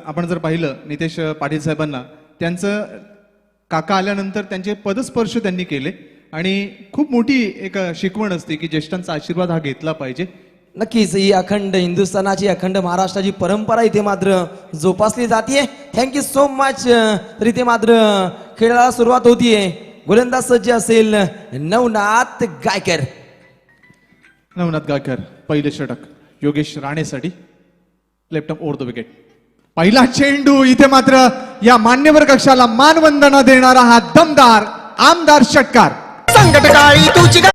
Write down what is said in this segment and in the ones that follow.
आपण जर पाहिलं नितेश पाटील साहेबांना, त्यांचं काका आल्यानंतर त्यांचे पदस्पर्श त्यांनी केले आणि खूप मोठी एक शिकवण असते की ज्येष्ठांचा आशीर्वाद हा घेतला पाहिजे. नक्कीच ही अखंड हिंदुस्थानाची अखंड महाराष्ट्राची परंपरा इथे मात्र जोपासली जाते. Thank you so much. तर इथे मात्र खेळाला सुरुवात होतीये. गोलंदाज सज्ज असेल नवनाथ गायकर. नवनाथ गायकर पहिले षटक योगेश राणेसाठी, लेफ्ट ओव्हर द विकेट. पहिला चेंडू, इथे मात्र या मान्यवर कक्षाला मानवंदना देणारा हा दमदार आमदार षटकार. संकटकाळी तुझी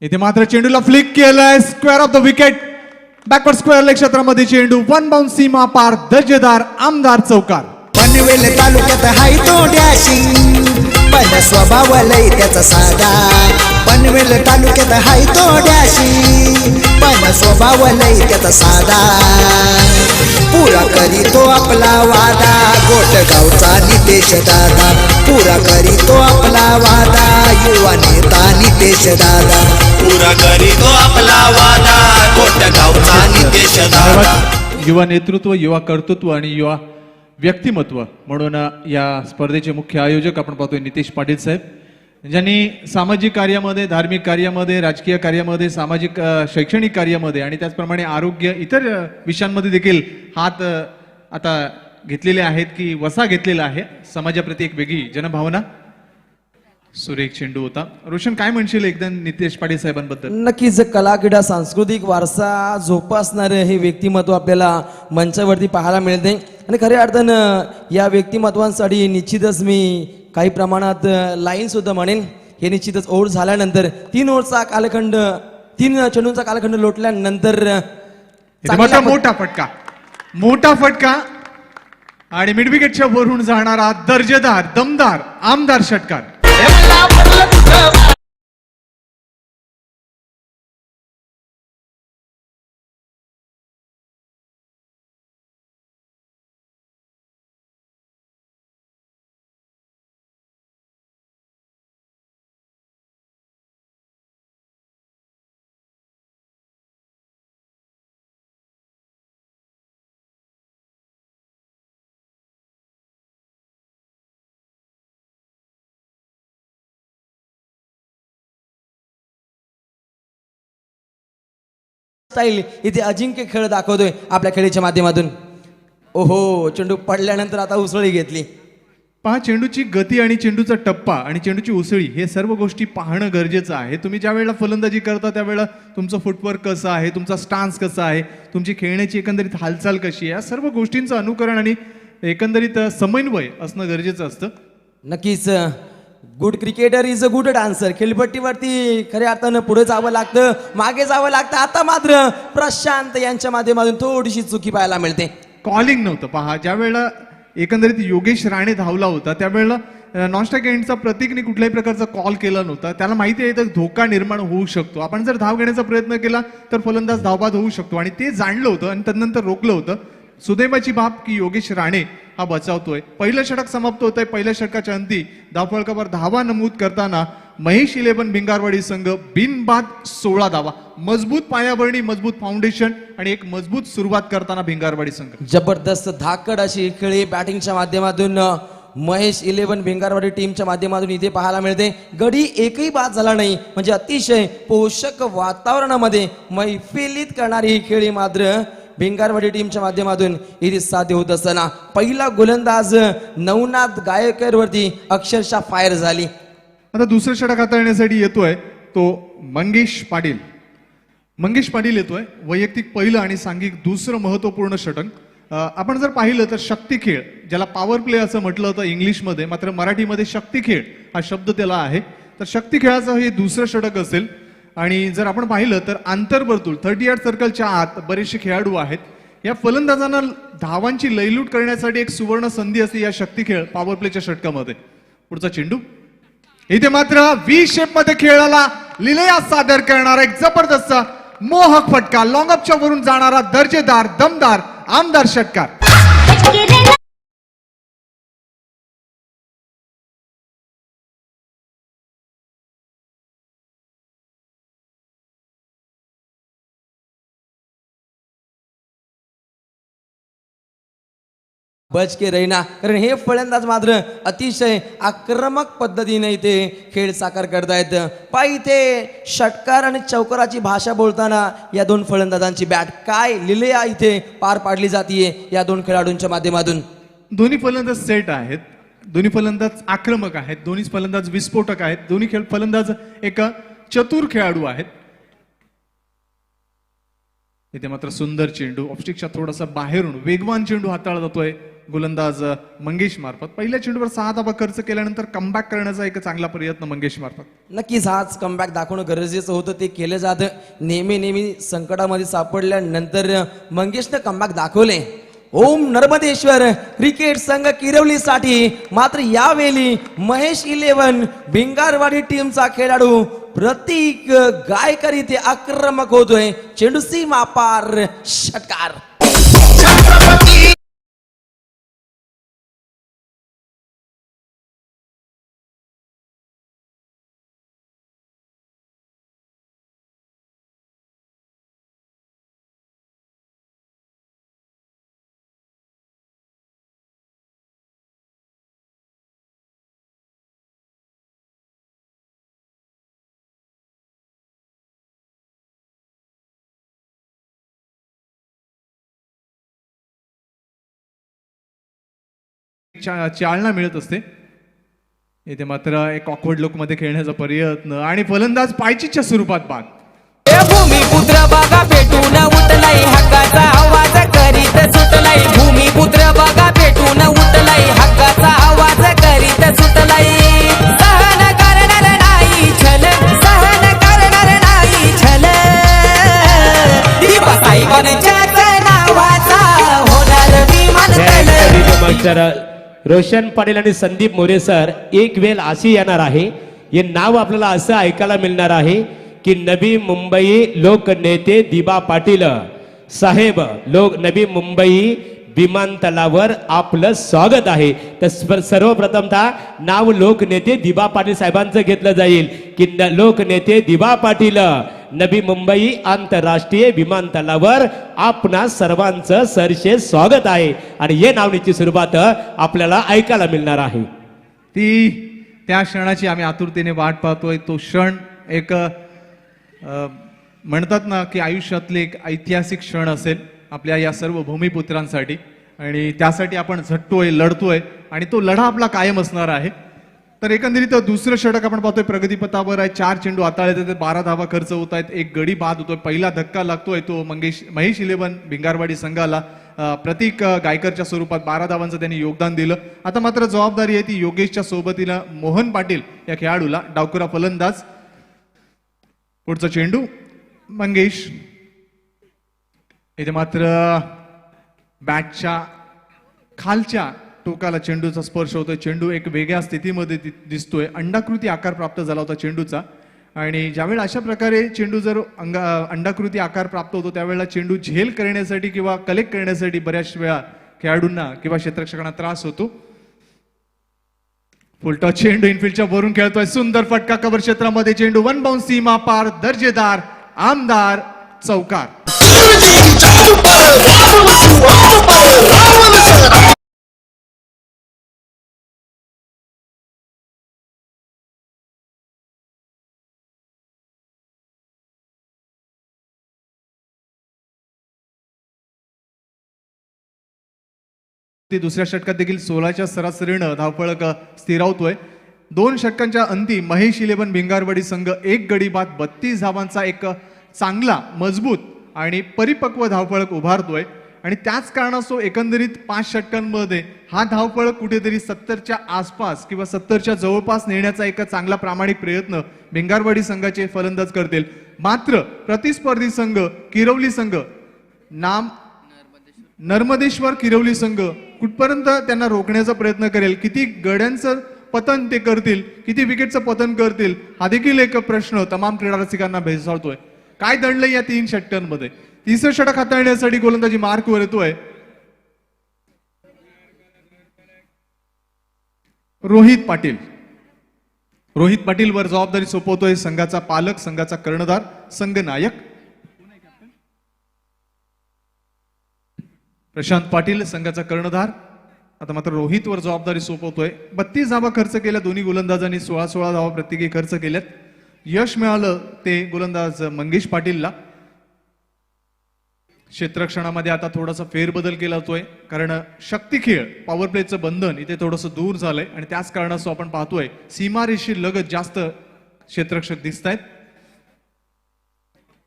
इथे मात्र चेंडूला फ्लिक केलंय, square of the wicket, backward square leg क्षेत्रामध्ये चेंडू, वन बाउन्स सीमा पार, दर्जेदार आमदार चौकार. पनवेल तालुक्यात हाय तो डॅशिंग, पण स्वभाव लय त्याचा साधा. पनवेल तालुक्यात हाय तो डॅशिंग, पण स्वभाव लय त्याचा साधा. पुरा करीतो आपला वादा गोटगावचा नितेश दादा. पुरा करीतो आपला वादा युवा नेता नितेश दादा. पुरा करीतो आपला वादा गोटगावचा नितेश दादा. युवा नेतृत्व, युवा कर्तृत्व आणि युवा व्यक्तिमत्व म्हणून या स्पर्धेचे मुख्य आयोजक आपण पाहतोय नितेश पाटील साहेब, ज्यांनी सामाजिक कार्यामध्ये, धार्मिक कार्यामध्ये, राजकीय कार्यामध्ये, सामाजिक शैक्षणिक कार्यामध्ये आणि त्याचप्रमाणे आरोग्य इतर विषयांमध्ये देखील हात आता घेतलेले आहेत की वसा घेतलेला आहे. समाजाप्रती एक वेगळी जनभावना. सुरेख चेंडू होता. रोशन, काय म्हणशील एकदा नितेश पाटील साहेबांबद्दल? नक्कीच कला क्रीडा सांस्कृतिक वारसा जोपासणारे हे व्यक्तिमत्व आपल्याला मंचावरती पाहायला मिळते आणि खऱ्या अर्थानं या व्यक्तिमत्वांसाठी निश्चितच मी काही प्रमाणात लाईन सुद्धा म्हणेन. हे निश्चितच ओव्हर झाल्यानंतर 3 ओव्हरचा कालखंड, 3 चेंडूंचा कालखंड लोटल्यानंतर मोठा फटका, मोठा फटका आणि मिड विकेटच्या वरून जाणारा दर्जेदार दमदार आमदार षटकार. स्टाईल इथे अजिंक्य खेळ दाखवतोय आपल्या खेळीच्या माध्यमातून. ओहो, चेंडू पडल्यानंतर आता उसळी घेतली. पहा, चेंडूची गती आणि चेंडूचा टप्पा आणि चेंडूची उसळी हे सर्व गोष्टी पाहणं गरजेचं आहे. तुम्ही ज्या वेळेला फलंदाजी करता त्यावेळेला तुमचं फुटवर्क कसं आहे, तुमचा स्टान्स कसा आहे, तुमची खेळण्याची एकंदरीत हालचाल कशी आहे, या सर्व गोष्टींचं अनुकरण आणि एकंदरीत समन्वय असणं गरजेचं असतं. नक्कीच good cricketer is a good dancer. खेळपट्टीवरती खऱ्या अर्थानं पुढे जावं लागतं, मागे जावं लागतं. आता मात्र प्रशांत यांच्या माध्यमातून थोडीशी चुकी पाहायला मिळते. कॉलिंग नव्हतं. पहा, ज्या वेळेला एकंदरीत योगेश राणे धावला होता त्यावेळेला नॉनस्ट्राईक एंडचा प्रतीकने कुठल्याही प्रकारचा कॉल केला नव्हता. त्याला माहिती आहे तर धोका निर्माण होऊ शकतो. आपण जर धाव घेण्याचा प्रयत्न केला तर फलंदाज धावबाद होऊ शकतो आणि ते जाणलं होतं आणि त्यानंतर रोखलं होतं. सुदैवाची बाब की योगेश राणे हा बचावतोय. पहिलं षटक समाप्त होत आहे. पहिल्या षटकाच्या अंती धावफलकावर धावा नमूद करताना महेश 11 भिंगारवाडी संघ बिनबाद 16 धावा. मजबूत पायाभरणी, मजबूत फाउंडेशन आणि एक मजबूत सुरुवात करताना भिंगारवाडी संघ. जबरदस्त धाकड अशी खेळी बॅटिंगच्या माध्यमातून महेश 11 भिंगारवाडी टीमच्या माध्यमातून इथे पाहायला मिळते. गडी एकही बाद झाला नाही, म्हणजे अतिशय पोषक वातावरणामध्ये मैफिलीत करणारी ही खेळी मात्र भिंगारवाडी टीमच्या माध्यमातून इथे साध्य होत असताना पहिला गोलंदाज नवनाथ गायकर वरती अक्षरशः फायर झाली. आता दुसरं षटक हाताळण्यासाठी येतोय तो मंगेश पाटील. मंगेश पाटील येतोय. वैयक्तिक पहिलं आणि सांघिक दुसरं महत्वपूर्ण षटक. आपण जर पाहिलं तर शक्ती खेळ, ज्याला पॉवर प्ले असं म्हटलं होतं इंग्लिशमध्ये, मात्र मराठीमध्ये शक्ती खेळ हा शब्द त्याला आहे. तर शक्ती खेळाचं हे दुसरं षटक असेल. आणि जर आपण पाहिलं तर आंतरवर्तुळ 38 सर्कलच्या आत बरेचसे खेळाडू आहेत. या फलंदाजांना धावांची लयलूट करण्यासाठी एक सुवर्ण संधी असते या शक्ती खेळ पॉवर प्लेच्या षटकामध्ये. पुढचा चेंडू, इथे मात्र व्ही शेप मध्ये खेळाला लिलया सादर करणारा एक जबरदस्त मोहक फटका, लॉंग अपच्या वरून जाणारा दर्जेदार दमदार आमदार षटकार. बच के रहिना, कारण हे फलंदाज मात्र अतिशय आक्रमक पद्धतीने इथे खेळ साकार करतायत. पाय इथे षटकार आणि चौकाराची भाषा बोलताना या दोन फलंदाजांची बॅट काय लिलया इथे पार पाडली जातीये या दोन खेळाडूंच्या माध्यमातून. दोन्ही फलंदाज सेट आहेत, दोन्ही फलंदाज आक्रमक आहेत, दोन्ही फलंदाज विस्फोटक आहेत, दोन्ही फलंदाज एक चतुर खेळाडू आहेत. इथे मात्र सुंदर चेंडू ऑफस्टिकच्या थोडासा बाहेरून वेगवान चेंडू हाताळला जातोय गोलंदाज मंगेश मार्फत. पहिल्या चेंडूवर 6 धावा खर्च केल्यानंतर कमबॅक करण्याचा एक चांगला प्रयत्न मंगेश मार्फत. नक्कीच हाच कमबॅक दाखवणं गरजेचं होतं, ते केलं जातं. नेहमी संकटामध्ये सापडल्यानंतर मंगेशनं कमबॅक दाखवले. ओम नर्मदेश्वर क्रिकेट संघ किरवलीसाठी मात्र यावेळी महेश 11 भिंगारवाडी टीमचा खेळाडू प्रतीक गायकर इथे आक्रमक होतोय. चेंडू सीमा पार षटकार. चालना मिळत असते. इथे मात्र एक ऑकवर्ड लुक मध्ये खेळण्याचा प्रयत्न आणि फलंदाज पायचीच्या स्वरूपात बाद. भूमिपुत्र बघा पेटून उठलाय हक्काचा आवाज करीत सुटलाय. भूमिपुत्र बघा पेटून उठलाय हक्काचा आवाज करीत सुटलाय. सहन करणार नाही छल, सहन करणार नाही छल. दिवासाहेबांच्याच नावाचा होणार विमान तल. रोशन पाटील आणि संदीप मोरे सर एक वेळ अशी येणार आहे, हे नाव आपल्याला असं ऐकायला मिळणार आहे की नवी मुंबई लोकनेते दिबा पाटील साहेब नवी मुंबई विमानतळावर आपलं स्वागत आहे. तर सर्वप्रथमतः नाव लोकनेते दिबा पाटील साहेबांचं घेतलं जाईल की लोकनेते दिबा पाटील नवी मुंबई आंतरराष्ट्रीय विमानतळावर आपणा सर्वांचं सरसे स्वागत आहे. आणि हे नावनीची सुरुवात आपल्याला ऐकायला मिळणार आहे. ती त्या क्षणाची आम्ही आतुरतेने वाट पाहतोय. तो क्षण एक म्हणतात ना की आयुष्यातले एक ऐतिहासिक क्षण असेल आपल्या या सर्व भूमिपुत्रांसाठी, आणि त्यासाठी आपण झटतोय, लढतोय, आणि तो लढा आपला कायम असणार आहे. तर एकंदरीत दुसरं षटक आपण पाहतोय प्रगतीपथावर आहे. 4 चेंडू हाताळले जातात, 12 धावा खर्च होत आहेत, एक गडी बाद होतोय. पहिला धक्का लागतोय तो महेश 11 भिंगारवाडी संघाला. प्रतीक गायकरच्या स्वरूपात 12 धावांचं त्यांनी योगदान दिलं. आता मात्र जबाबदारी आहे ती योगेशच्या सोबतीला मोहन पाटील या खेळाडूला. डावखुरा फलंदाज. पुढचा चेंडू मंगेश. इथे मात्र बॅटच्या खालच्या टोकाला चेंडूचा स्पर्श होतोय. चेंडू एक वेगळ्या स्थितीमध्ये दिसतोय. अंडाकृती आकार प्राप्त झाला होता चेंडूचा, आणि ज्यावेळेला अशा प्रकारे चेंडू जर अंडाकृती आकार प्राप्त होतो त्यावेळेला चेंडू झेल करण्यासाठी किंवा कलेक्ट करण्यासाठी बऱ्याच वेळा खेळाडूंना किंवा क्षेत्ररक्षकांना त्रास होतो. फुलटॉस चेंडू इनफिल्डच्या वरून खेळतोय. सुंदर फटका कव्हर क्षेत्रामध्ये. चेंडू 1 बाउन्स सीमा पार. दर्जेदार आमदार चौकार. दुसऱ्या षटकात देखील 16च्या सरासरीनं धावफलक स्थिरावतोय. 2 षटकांच्या अंती महेश 11 भिंगारवाडी संघ 1 गडी बाद 32 धावांचा एक चांगला मजबूत आणि परिपक्व धावफलक उभारतोय. आणि त्याच कारणास्तव एकंदरीत 5 षटकांमध्ये हा धावफलक कुठेतरी 70च्या आसपास किंवा 70च्या जवळपास नेण्याचा एक चांगला प्रामाणिक प्रयत्न भिंगारवाडी संघाचे फलंदाज करतील. मात्र प्रतिस्पर्धी संघ किरवली संघ, नाम नर्मदेश्वर किरवली संघ कुठपर्यंत त्यांना रोखण्याचा प्रयत्न करेल, किती गड्यांचं पतन ते करतील, किती विकेटचं पतन करतील, हा देखील एक प्रश्न तमाम क्रीडा रसिकांना भेडसावतोय. काय दडलंय या 3 षटकांमध्ये? तिसरं षटक हाताळण्यासाठी गोलंदाजी मार्कवर येतोय रोहित पाटील. रोहित पाटील वर जबाबदारी सोपवतोय संघाचा पालक, संघाचा कर्णधार, संघनायक प्रशांत पाटील, संघाचा कर्णधार. आता मात्र रोहित वर जबाबदारी सोपवतोय. 32 धावा खर्च केल्या दोन्ही गोलंदाजांनी, 16 धावा प्रत्येकी खर्च केल्यात. यश मिळालं ते गोलंदाज मंगेश पाटीलला. क्षेत्ररक्षणामध्ये आता थोडासा फेरबदल केला जातोय, कारण शक्ती खेळ, पॉवर प्लेचं बंधन इथे थोडंसं दूर झालंय आणि त्याच कारणास्तव आपण पाहतोय सीमारेषी लगत जास्त क्षेत्ररक्षक दिसत आहेत.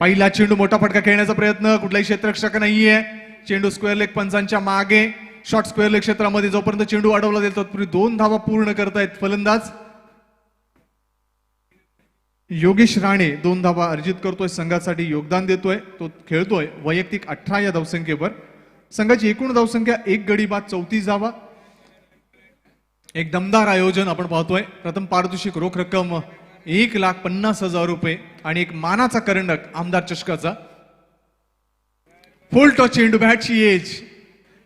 पहिला चेंडू, मोठा फटका खेळण्याचा प्रयत्न, कुठलाही क्षेत्ररक्षक नाहीये. चेंडू स्क्वेअर लेग पंचांच्या मागे, शॉर्ट स्क्वेअर लेग क्षेत्रामध्ये जोपर्यंत चेंडू अडवला जातो तत्पूर्वी 2 धावा पूर्ण करतायत फलंदाज. योगेश राणे 2 धावा अर्जित करतोय, संघासाठी योगदान देतोय. तो खेळतोय वैयक्तिक 18 या धावसंख्येवर. संघाची एकूण धावसंख्या 1 गडी बाद 34 धावा. एक दमदार आयोजन आपण पाहतोय. प्रथम पारितोषिक रोख रक्कम 1,50,000 रुपये आणि एक मानाचा करंडक आमदार चषकाचा. फुल टॉस चेंडू, बॅटची एज.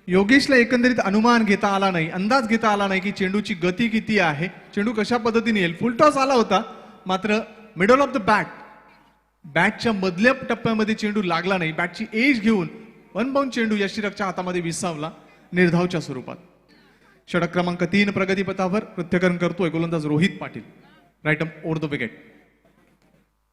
योगेशला एकंदरीत अनुमान घेता आला नाही, अंदाज घेता आला नाही की चेंडूची गती किती आहे, चेंडू कशा पद्धतीने येईल. फुल टॉस आला होता, मात्र मिडल ऑफ द बॅटच्या मधल्या टप्प्यामध्ये चेंडू लागला नाही. बॅटची एज घेऊन अनबाउंड चेंडू यष्टीरकच्या हातामध्ये विसावला निर्धावच्या स्वरूपात. षटक क्रमांक 3 प्रगतीपथावर प्रत्यर्पण करतोय गोलंदाज Rohit Patil, right over the wicket.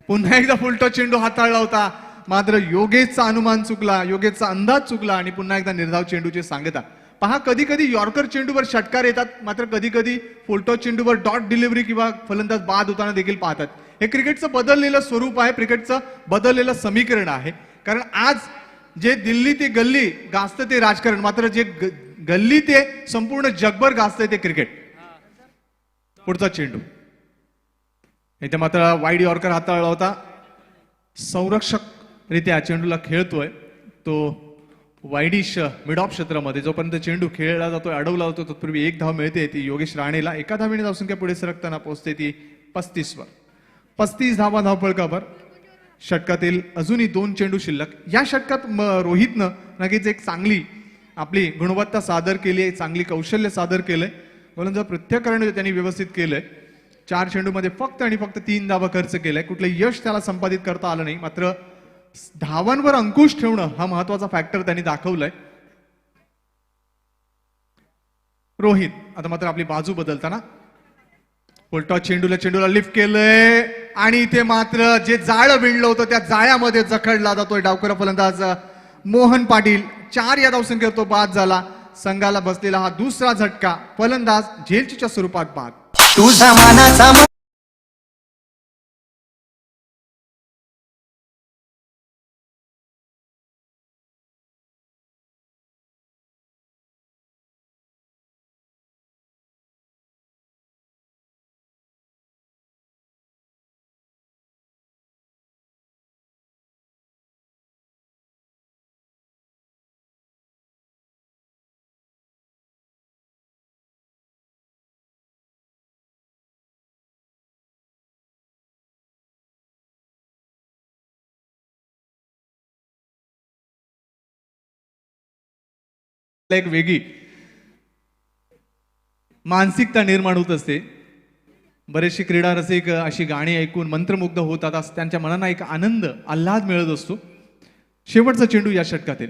पुन्हा एकदा फुल टॉस चेंडू हाताळला होता, मात्र योगेशचा अनुमान चुकला, योगेशचा अंदाज चुकला आणि पुन्हा एकदा निर्धाव चेंडूची सांगता. पहा, कधी कधी यॉर्कर चेंडूवर षटकार येतात, मात्र कधी कधी फुलटॉस चेंडूवर डॉट डिलिव्हरी किंवा फलंदाज बाद होताना देखील पाहतात. हे क्रिकेटचं बदललेलं स्वरूप आहे, क्रिकेटचं बदललेलं समीकरण आहे. कारण आज जे दिल्ली ते गल्ली गाजतं ते राजकारण, मात्र जे गल्ली ते संपूर्ण जगभर गाजतंय ते क्रिकेट. पुढचा चेंडू इथे मात्र वाईड यॉर्कर हाताळला होता. संरक्षक रित्या चेंडूला खेळतोय तो वाईडिश मिड ऑफ क्षेत्रामध्ये. जोपर्यंत चेंडू खेळला जातोय, अडवला जातो, तत्पूर्वी 1 धाव मिळते ती योगेश राणेला. 1 धावेने धावसंख्या पुढे सरकताना पोहोचते ती 35 वर. 35 धावा धावफलकावर. षटकातील अजूनही 2 चेंडू शिल्लक. या षटकात रोहितनं नक्कीच एक चांगली आपली गुणवत्ता सादर केली आहे, चांगली कौशल्य सादर केलंय. गोलंदाज प्रत्याकरण त्यांनी व्यवस्थित केलंय. 4 चेंडूमध्ये फक्त आणि फक्त 3 धावा खर्च केलाय. कुठलं यश त्याला संपादित करता आलं नाही, मात्र धावांवर अंकुश ठेवणं हा महत्वाचा फॅक्टर त्यांनी दाखवलाय. रोहित आता मात्र आपली बाजू बदलताना फुलटॉस चेंडूला लिफ्ट केलंय आणि इथे मात्र जे जाळं विणलं होतं त्या जाळ्यामध्ये जखडला जातोय डावकर फलंदाज मोहन पाटील. 4 या धावसंख्येवर तो बाद झाला. संघाला बसलेला हा दुसरा झटका. फलंदाज झेलचीच्या स्वरूपात बाद. तुझा मानाचा एक वेगळी मानसिकता निर्माण होत असते. बरेचसे क्रीडा रसिक अशी गाणी ऐकून मंत्रमुग्ध होतात, त्यांच्या मनाला एक आनंद आल्हाद मिळत असतो. शेवटचा चेंडू या षटकातील.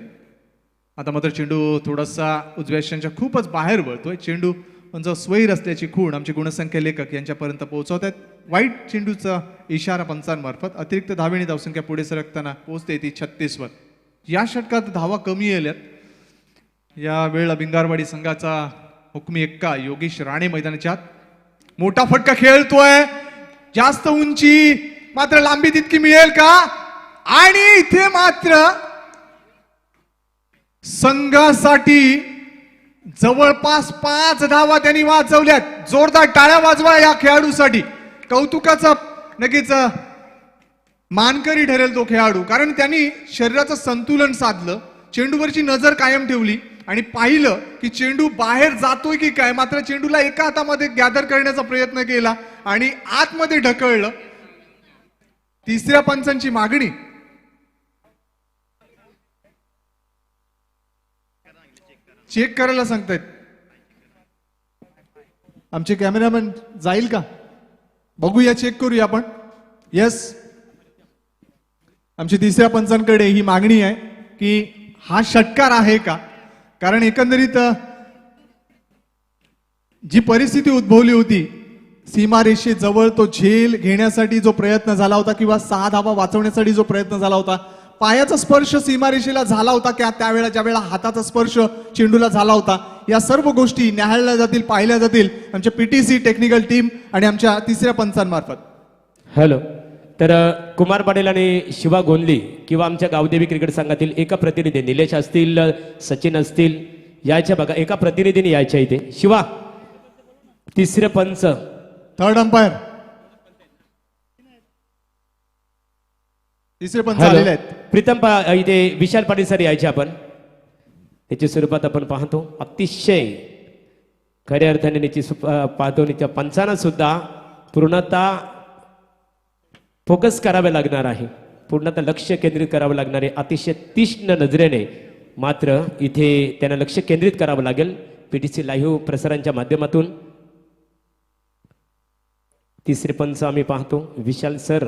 आता मात्र चेंडू थोडासा उजव्या यशांच्या खूपच बाहेर वळतोय. चेंडू म्हणजे स्वैर असल्याची खूण आमचे गुणसंख्या लेखक यांच्यापर्यंत पोहोचवत आहेत. वाईट चेंडूचा इशारा पंचांमार्फत. अतिरिक्त धावेने धावसंख्या पुढे सरकताना पोहोचते ती 36 वर. या षटकात धावा कमी आल्यात. या वेळेला भिंगारवाडी संघाचा हुकमी एक्का योगेश राणे मैदानाच्या आत. मोठा फटका खेळतोय, जास्त उंची, मात्र लांबी तितकी मिळेल का? आणि इथे मात्र संघासाठी जवळपास 5 धावा त्यांनी वाजवल्यात. जोरदार टाळ्या वाजवा या खेळाडूसाठी. कौतुकाचा नक्कीच मानकरी ठरेल तो खेळाडू, कारण त्यांनी शरीराचं संतुलन साधलं, चेंडूवरची नजर कायम ठेवली आणि पाहिलं की चेंडू बाहेर जातोय की काय, मात्र चेंडूला एका हातामध्ये गॅदर करण्याचा प्रयत्न केला आणि आतमध्ये ढकललं. तिसऱ्या पंचांची मागणी. चेक करायला सांगतायत. आमचे कॅमेरामॅन जाईल का बघूया, चेक करूया आपण. येस, आमची तिसऱ्या पंचांकडे ही मागणी आहे की हा षटकार आहे का, कारण एकंदरीत जी परिस्थिती उद्भवली होती सीमारेषेजवळ, तो झेल घेण्यासाठी जो प्रयत्न झाला होता किंवा 6 धावा वाचवण्यासाठी जो प्रयत्न झाला होता, पायाचा स्पर्श सीमारेषेला झाला होता का त्यावेळेला, ज्यावेळेला हाताचा स्पर्श चेंडूला झाला होता, या सर्व गोष्टी न्याहाळल्या जातील, पाहिल्या जातील आमच्या पीटीसी टेक्निकल टीम आणि आमच्या तिसऱ्या पंचांमार्फत. हॅलो, तर कुमार पाटील आणि शिवा गोंदली किंवा आमच्या गावदेवी क्रिकेट संघातील एका प्रतिनिधी, निलेश असतील, सचिन असतील, यायच्या बघा, एका प्रतिनिधीने यायच्या इथे. शिवा, तिसरे पंच, थर्ड अंपायर, तिसरे पंच हॅलो, आलेले आहेत. प्रीतम इथे विशाल पाटील सर यायचे. आपण त्याच्या स्वरूपात आपण पाहतो अतिशय खऱ्या अर्थाने पाहतो. त्या पंचांना सुद्धा पूर्णतः फोकस करावे लागणार आहे, पूर्णतः लक्ष केंद्रित करावं लागणार आहे. अतिशय तीक्ष्ण नजरेने मात्र इथे त्यांना लक्ष केंद्रित करावं लागेल. पीटीसी लाईव्ह प्रसारांच्या माध्यमातून तिसरे पंच आम्ही पाहतो विशाल सर.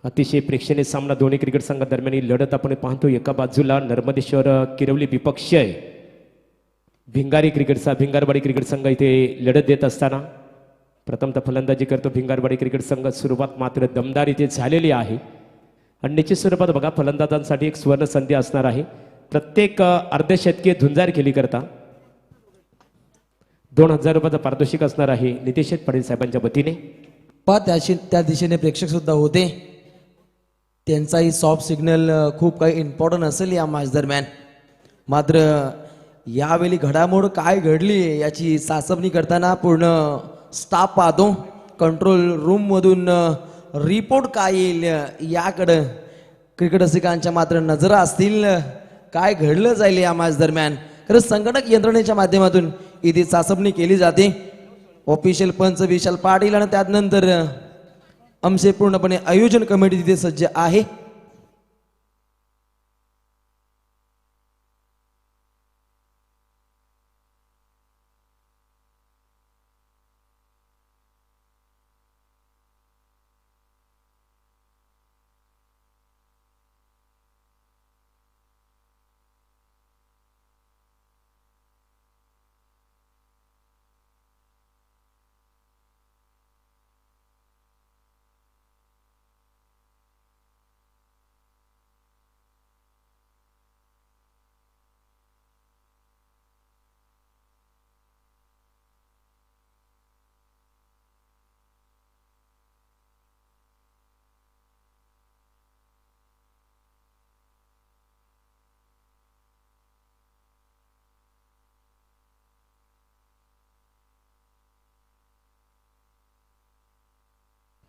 अतिशय प्रेक्षणीय सामना दोन्ही क्रिकेट संघादरम्यान ही लढत आपण पाहतो. एका बाजूला नर्मदेश्वर किरवली विपक्ष आहे, भिंगारी भिंगारवाडी क्रिकेट संघ इथे लढत देत असताना प्रथमतः फलंदाजी करतो भिंगारवाडी क्रिकेट संघ. सुरुवात मात्र दमदार इथे झालेली आहे आणि निश्चित स्वरूपात बघा फलंदाजांसाठी एक सुवर्ण संधी असणार आहे. प्रत्येक अर्धशतकीय झुंजार खेळी करता 2000 रुपयाचं पारितोषिक असणार आहे नितेश पाटील साहेबांच्या वतीने. त्या दिशेने प्रेक्षक सुद्धा होते. त्यांचाही सॉफ्ट सिग्नल खूप काही इम्पॉर्टंट असेल या मॅच दरम्यान. मात्र यावेळी घडामोड काय घडली याची चाचपणी करताना पूर्ण स्टाफ पाहतो. कंट्रोल रूम मधून रिपोर्ट काय येईल याकडं क्रिकेट रसिकांच्या मात्र नजरा असतील. काय घडलं जाईल या मॅच दरम्यान, खरंच संगणक यंत्रणेच्या माध्यमातून इथे चाचपणी केली जाते. ऑफिशियल पंच विशाल पाटील आणि त्यानंतर आमचे पूर्णपणे आयोजन कमिटी तिथे सज्ज आहे.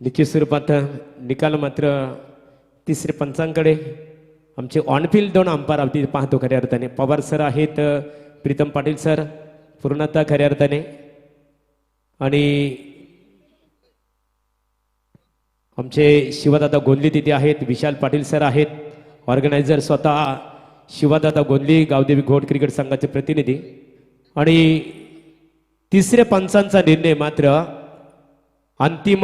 निश्चित स्वरूपात निकाल मात्र तिसरे पंचांकडे. आमचे ऑनफिल्ड 2 अंपायर आम्ही पाहतो खऱ्या अर्थाने. पवार सर आहेत, प्रीतम पाटील सर पूर्णतः खऱ्या अर्थाने, आणि आमचे शिवदादा गोंदली तिथे आहेत, विशाल पाटील सर आहेत, ऑर्गनायझर स्वतः शिवदादा गोंदली गावदेवी घोड क्रिकेट संघाचे प्रतिनिधी. आणि तिसऱ्या पंचांचा निर्णय मात्र अंतिम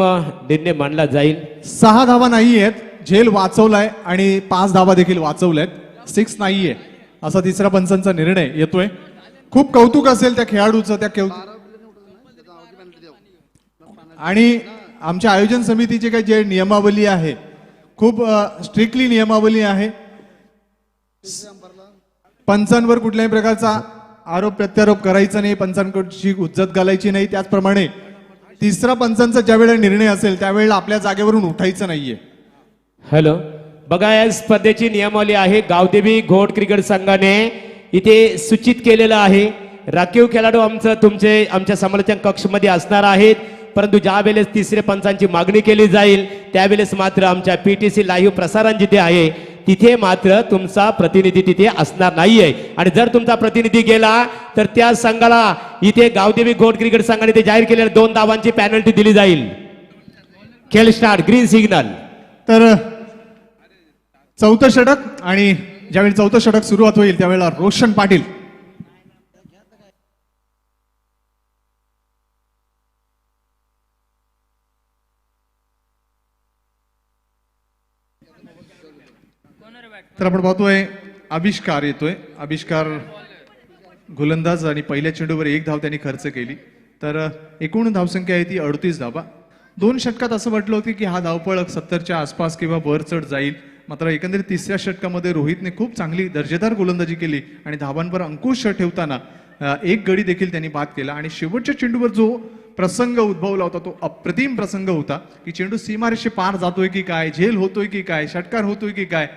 निर्णय मानला जाईल. 6 धावा नाही आहेत, झेल वाचवलाय आणि 5 धावा देखील वाचवल्यात, 6 नाहीये असा तिसऱ्या पंचांचा निर्णय येतोय. खूप कौतुक असेल त्या खेळाडूचं, त्या आणि आमच्या आयोजन समितीचे काही जे नियमावली आहे खूप स्ट्रिक्टली नियमावली आहे. पंचांवर कुठल्याही प्रकारचा आरोप प्रत्यारोप करायचा नाही, पंचांकडची उज्जत घालायची नाही. त्याचप्रमाणे तिसरा पंचांचा ज्या वेळेला निर्णय असेल त्यावेळेला आपल्या जागेवरून उठायचं नाहीये. हॅलो, बघा या स्पर्धेची नियमावली आहे. गावदेवी घोड क्रिकेट संघाने इथे सूचित केलेलं आहे राखीव खेळाडू आमच्या समालोचन कक्षमध्ये असणार आहेत, परंतु ज्या वेळेस तिसरे पंचांची मागणी केली जाईल त्यावेळेस मात्र आमच्या पीटीसी लाईव्ह प्रसारण जिथे आहे तिथे मात्र तुमचा प्रतिनिधी तिथे असणार नाहीये आणि जर तुमचा प्रतिनिधी गेला तर त्या संघाला इथे गावदेवी गोट क्रिकेट संघाने ते जाहीर केलेल्या 2 धावांची पेनल्टी दिली जाईल. खेळ स्टार्ट, ग्रीन सिग्नल. तर चौथं षटक आणि ज्यावेळी चौथं षटक सुरुवात होईल त्यावेळेला रोशन पाटील तर आपण पाहतोय आविष्कार येतोय. आविष्कार गोलंदाज आणि पहिल्या चेंडूवर 1 धाव त्यांनी खर्च केली. तर एकूण धावसंख्या आहे ती 38 धावा. 2 षटकात असं म्हटलं होतं की हा धावपळ 70च्या आसपास किंवा वर चढ जाईल. मात्र एकंदरीत तिसऱ्या षटकामध्ये रोहितने खूप चांगली दर्जेदार गोलंदाजी केली आणि धावांवर अंकुश ठेवताना 1 गडी देखील त्यांनी बाद केला. आणि शेवटच्या चेंडूवर जो प्रसंग उद्भवला होता तो अप्रतिम प्रसंग होता की चेंडू सीमारेषे पार जातोय की काय, झेल होतोय की काय, षटकार होतोय की काय.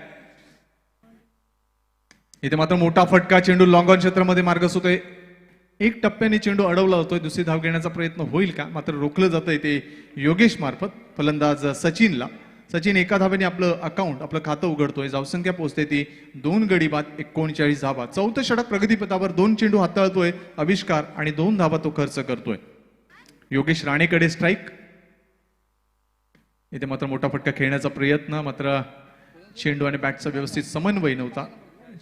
इथे मात्र मोठा फटका, चेंडू लॉंग ऑन क्षेत्रामध्ये मार्गस होतोय. 1 टप्प्याने चेंडू अडवला होतोय. दुसरी धाव घेण्याचा प्रयत्न होईल का, मात्र रोखलं जातंय ते योगेश मार्फत. फलंदाज सचिनला. सचिन 1 धावेने आपलं खातं उघडतोय. धावसंख्या पोहोचते ती 2 गडी बाद 39 धावा. चौथं षटक प्रगतीपथावर 2 चेंडू हाताळतोय आविष्कार आणि 2 धावा तो खर्च करतोय. योगेश राणेकडे स्ट्राईक. इथे मात्र मोठा फटका खेळण्याचा प्रयत्न, मात्र चेंडू आणि बॅटचा व्यवस्थित समन्वय नव्हता.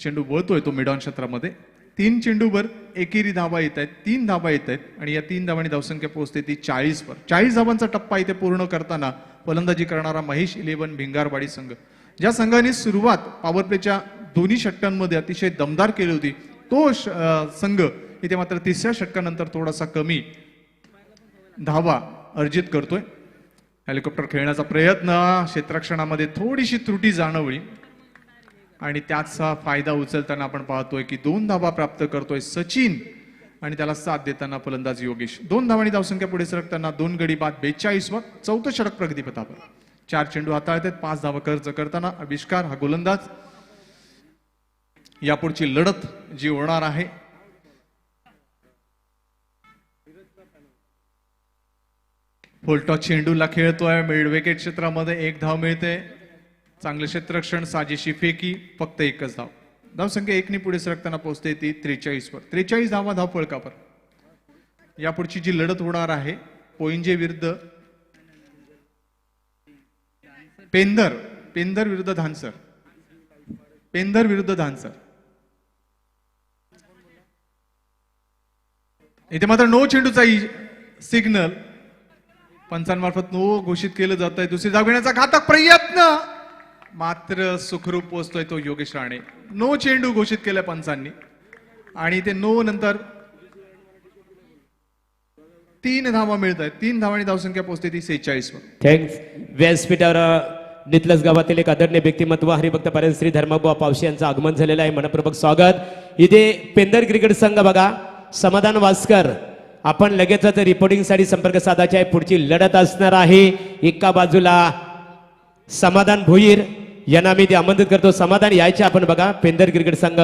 चेंडू वळतोय तो मिड ऑन क्षेत्रामध्ये. 3 चेंडूवर एकेरी धावा येत आहेत, 3 धावा येत आहेत आणि या 3 धावांनी धावसंख्या पोहोचते ती 40 वर. 40 धावांचा टप्पा इथे पूर्ण करताना फलंदाजी करणारा महेश 11 भिंगारवाडी संघ, ज्या संघाने सुरुवात पॉवर प्लेच्या दोन्ही षटकांमध्ये अतिशय दमदार केली होती, तो संघ इथे मात्र तिसऱ्या षटकानंतर थोडासा कमी धावा अर्जित करतोय. हेलिकॉप्टर खेळण्याचा प्रयत्न, क्षेत्ररक्षणामध्ये थोडीशी त्रुटी जाणवली आणि त्याचा फायदा उचलताना आपण पाहतोय की 2 धावा प्राप्त करतोय सचिन आणि त्याला साथ देताना फलंदाज योगेश. 2 धावांनी धावसंख्या पुढे सरकताना 2 गडी बाद 42 वर. चौथं षटक प्रगतीपथावर. 4 चेंडू हाताळत आहेत, 5 धावा खर्च करताना आविष्कार हा गोलंदाज. यापुढची लढत जी होणार आहे फुलटॉस चेंडूला खेळतोय मिड विकेट क्षेत्रामध्ये. 1 धाव मिळते. चांगलं क्षेत्ररक्षण, साजेशी फेकी, फक्त 1च धाव. धावसंख्या 1 ने पुढे सरकताना पोहोचते ती 43 वर. 43 धावा धाव फळकावर. यापुढची जी लढत होणार आहे पोइंजे विरुद्ध पेंदर विरुद्ध धानसर. पेंदर विरुद्ध धानसर. इथे मात्र नो चेंडूचा सिग्नल पंचांमार्फत नो घोषित केलं जात आहे. दुसरी धाव घेण्याचा घातक प्रयत्न, मात्र सुखरूप पोहोचतोय तो योगेश राणे. नो चेंडू घोषित केलाय पंचांनी आणि ते नो नंतर 3 धावा मिळत आहेत. 3 धावांनी धावसंख्या पोहोचते ती 46 वर. थँक्स. व्यासपीठावर नितलस गावातील एक आदरणीय व्यक्तिमत्व हरिभक्त पारेल श्री धर्मबुवा पावशी यांचं आगमन झालेलं आहे. मनपूर्वक स्वागत. इथे पेंदर क्रिकेट संघ बघा, समाधान वास्कर आपण लगेचच रिपोर्टिंगसाठी संपर्क साधायचे आहे. पुढची लढत असणार आहे. एका बाजूला समाधान भोईर यांना मी ते आमंत्रित करतो. समाधान यायचे आपण बघा. पेंदर क्रिकेट संघ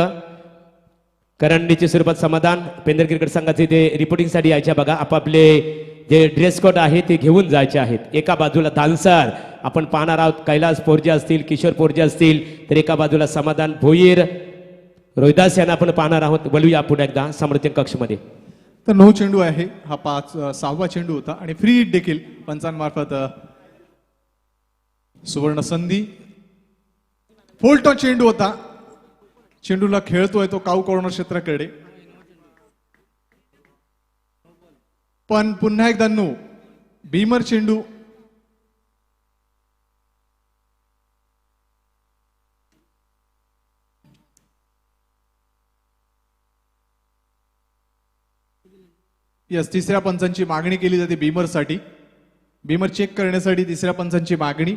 करंडीच्या स्वरूपात समाधान पेंदर क्रिकेट संघाचे ते रिपोर्टिंगसाठी यायचे बघा. आपापले जे ड्रेस कोड आहे ते घेऊन जायचे आहेत. एका बाजूला धानसर आपण पाहणार आहोत. कैलास पोरजे असतील, किशोर पोरजे असतील, तर एका बाजूला समाधान भोईर, रोहिदास यांना आपण पाहणार आहोत. बोलूया पुढे एकदा समर्थन कक्षमध्ये. तर 9 चेंडू आहे. हा 6वा चेंडू होता आणि फ्री हिट देखील पंचांमार्फत सुवर्ण संधी. फुलटॉस चेंडू होता. चेंडूला खेळतोय तो काऊ कॉर्नर क्षेत्राकडे, पण पुन्हा एकदा नो. भीमर चेंडू. यस, तिसऱ्या पंचांची मागणी केली जाते भीमरसाठी. भीमर चेक करण्यासाठी तिसऱ्या पंचांची मागणी.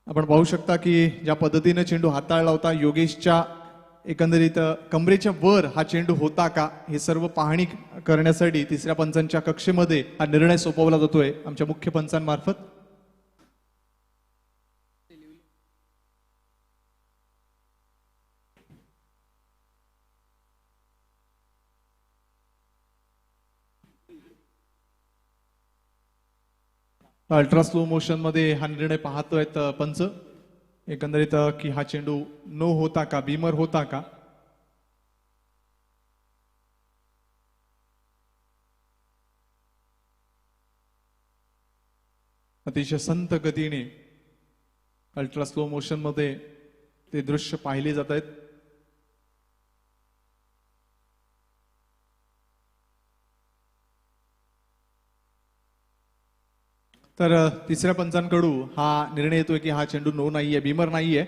आपण पाहू शकता की ज्या पद्धतीने चेंडू हाताळला होता योगेशच्या, एकंदरीत कमरेच्या वर हा चेंडू होता का हे सर्व पाहणी करण्यासाठी तिसऱ्या पंचांच्या कक्षेमध्ये हा निर्णय सोपवला जातोय आमच्या मुख्य पंचांमार्फत. अल्ट्रा स्लो मोशन मध्ये हा निर्णय पाहतोय पंच. एकंदरीत की हा चेंडू नो होता का, बीमर होता का? अतिशय संत गतीने अल्ट्रा स्लो मोशन मध्ये ते दृश्य पाहिले जात आहेत. तर तिसऱ्या पंचांकडून हा निर्णय येतोय की हा चेंडू नो नाहीये, बीमर नाहीये.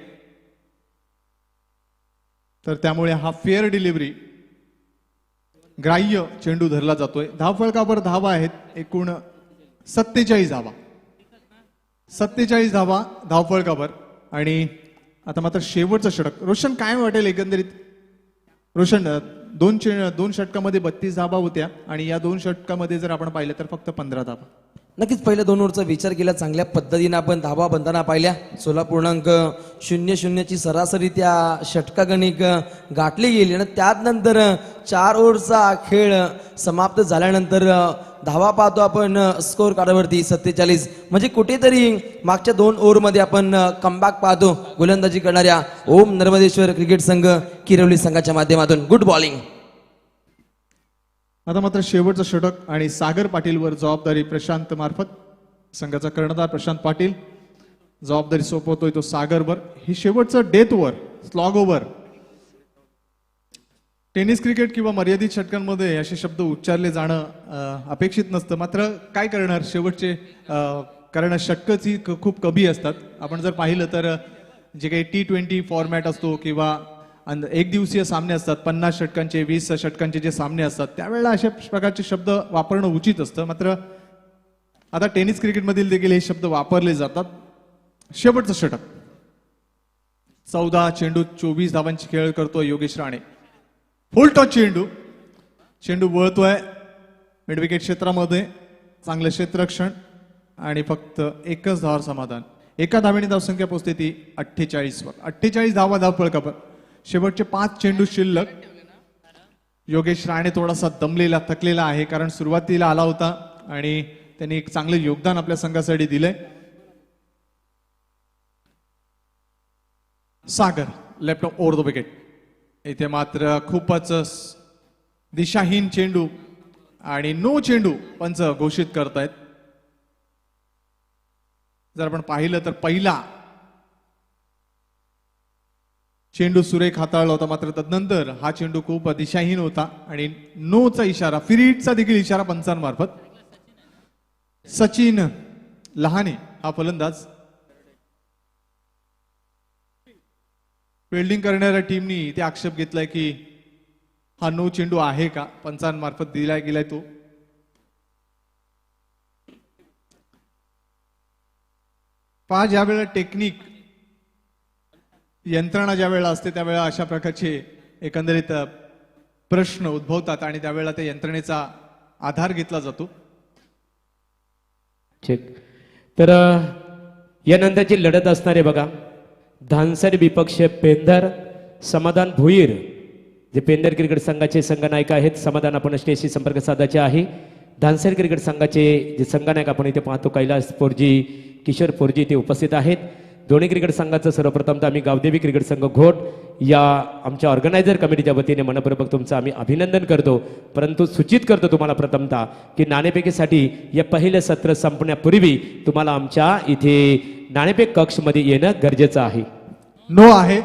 तर त्यामुळे हा फेअर डिलिव्हरी ग्राह्य चेंडू धरला जातोय. धावफलकावर धावा आहेत एकूण 47 धावा, 47 धावा धावफलकावर. आणि आता मात्र शेवटचं षटक. रोशन काय वाटेल एकंदरीत? रोशन, दोन षटकामध्ये 32 धावा होत्या आणि या 2 षटकामध्ये जर आपण पाहिलं तर फक्त 15 धावा. नक्कीच पहिल्या 2 ओव्हरचा विचार केला, चांगल्या पद्धतीने आपण धावा बनताना पाहिल्या. 16.00 ची सरासरी त्या षटकागणिक गाठली गेली आणि त्यानंतर 4 ओव्हरचा खेळ समाप्त झाल्यानंतर धावा पाहतो आपण स्कोर कार्डवरती 47. म्हणजे कुठेतरी मागच्या 2 ओव्हरमध्ये आपण कमबॅक पाहतो गोलंदाजी करणाऱ्या ओम नर्मदेश्वर क्रिकेट संघ किरवली संघाच्या माध्यमातून. Good bowling. आता मात्र शेवटचं षटक आणि सागर पाटील वर जबाबदारी प्रशांत मार्फत. संघाचा कर्णधार प्रशांत पाटील जबाबदारी सोपवतोय तो सागरवर. ही शेवटचं death over, slog over. Tennis cricket किंवा मर्यादित षटकांमध्ये असे शब्द उच्चारले जाणं अपेक्षित नसतं. मात्र काय करणार, शेवटचे कारण षटकच ही खूप कमी असतात. आपण जर पाहिलं तर जे काही T20 फॉर्मॅट असतो किंवा एक दिवसीय सामने असतात, 50 षटकांचे 20 षटकांचे जे सामने असतात, त्यावेळेला अशा प्रकारचे शब्द वापरणं उचित असतं. मात्र आता टेनिस क्रिकेटमधील देखील हे शब्द वापरले जातात. शेवटचं षटक, 14 चेंडूत 24 धावांची खेळ करतोय योगेश राणे. फुल टॉस चेंडू, चेंडू वळतोय मिडविकेट क्षेत्रामध्ये. चांगलं क्षेत्ररक्षण आणि फक्त एकच धावावर समाधान. एका धावेने धावसंख्या पोहोचते ती 48 वर. 48 धावा धावफलकावर. शेवटचे 5 चेंडू शिल्लक. योगेश राणे थोडासा दमलेला थकलेला आहे, कारण सुरुवातीला आला होता आणि त्यांनी एक चांगलं योगदान आपल्या संघासाठी दिलंय. सागर लेफ्ट ओव्हर द विकेट. इथे मात्र खूपच दिशाहीन चेंडू आणि नो चेंडू पंच घोषित करतायत. जर आपण पाहिलं तर पहिला चेंडू सुरेख हाताळला होता, मात्र तदनंतर हा चेंडू खूप दिशाहीन होता आणि नोचा इशारा, फिरीटचा देखील इशारा पंचांमार्फत. सचिन लहाने हा फलंदाज. फिल्डिंग करणाऱ्या टीमनी ते आक्षेप घेतलाय की हा नो चेंडू आहे का, पंचांमार्फत दिला गेलाय तो. पहा, ज्या वेळेला टेक्निक यंत्रणा ज्या वेळेला असते त्यावेळेला अशा प्रकारचे एकंदरीत प्रश्न उद्भवतात आणि त्यावेळेला त्या यंत्रणेचा आधार घेतला जातो. ठीक. तर यानंतरची लढत असणार आहे बघा. धानसर विपक्ष पेंधर, समाधान भुईर जे पेंधर क्रिकेट संघाचे संघनायक आहेत. समाधान आपण स्टेजशी संपर्क साधायचे आहे. धानसर क्रिकेट संघाचे जे संघनायक आपण इथे पाहतो कैलास पोरजी, किशोर पोरजी ते उपस्थित आहेत. दोन्ही क्रिकेट संघाचं सर्वप्रथम तर आम्ही गावदेवी क्रिकेट संघ घोट या आमच्या ऑर्गनायझर कमिटीच्या वतीने मनपूर्वक तुमचं आम्ही अभिनंदन करतो. परंतु सूचित करतो तुम्हाला प्रथमतः की नाणेफेकीसाठी या पहिलं सत्र संपण्यापूर्वी तुम्हाला आमच्या इथे नाणेफेक कक्षमध्ये येणं गरजेचं आहे. नो आहे.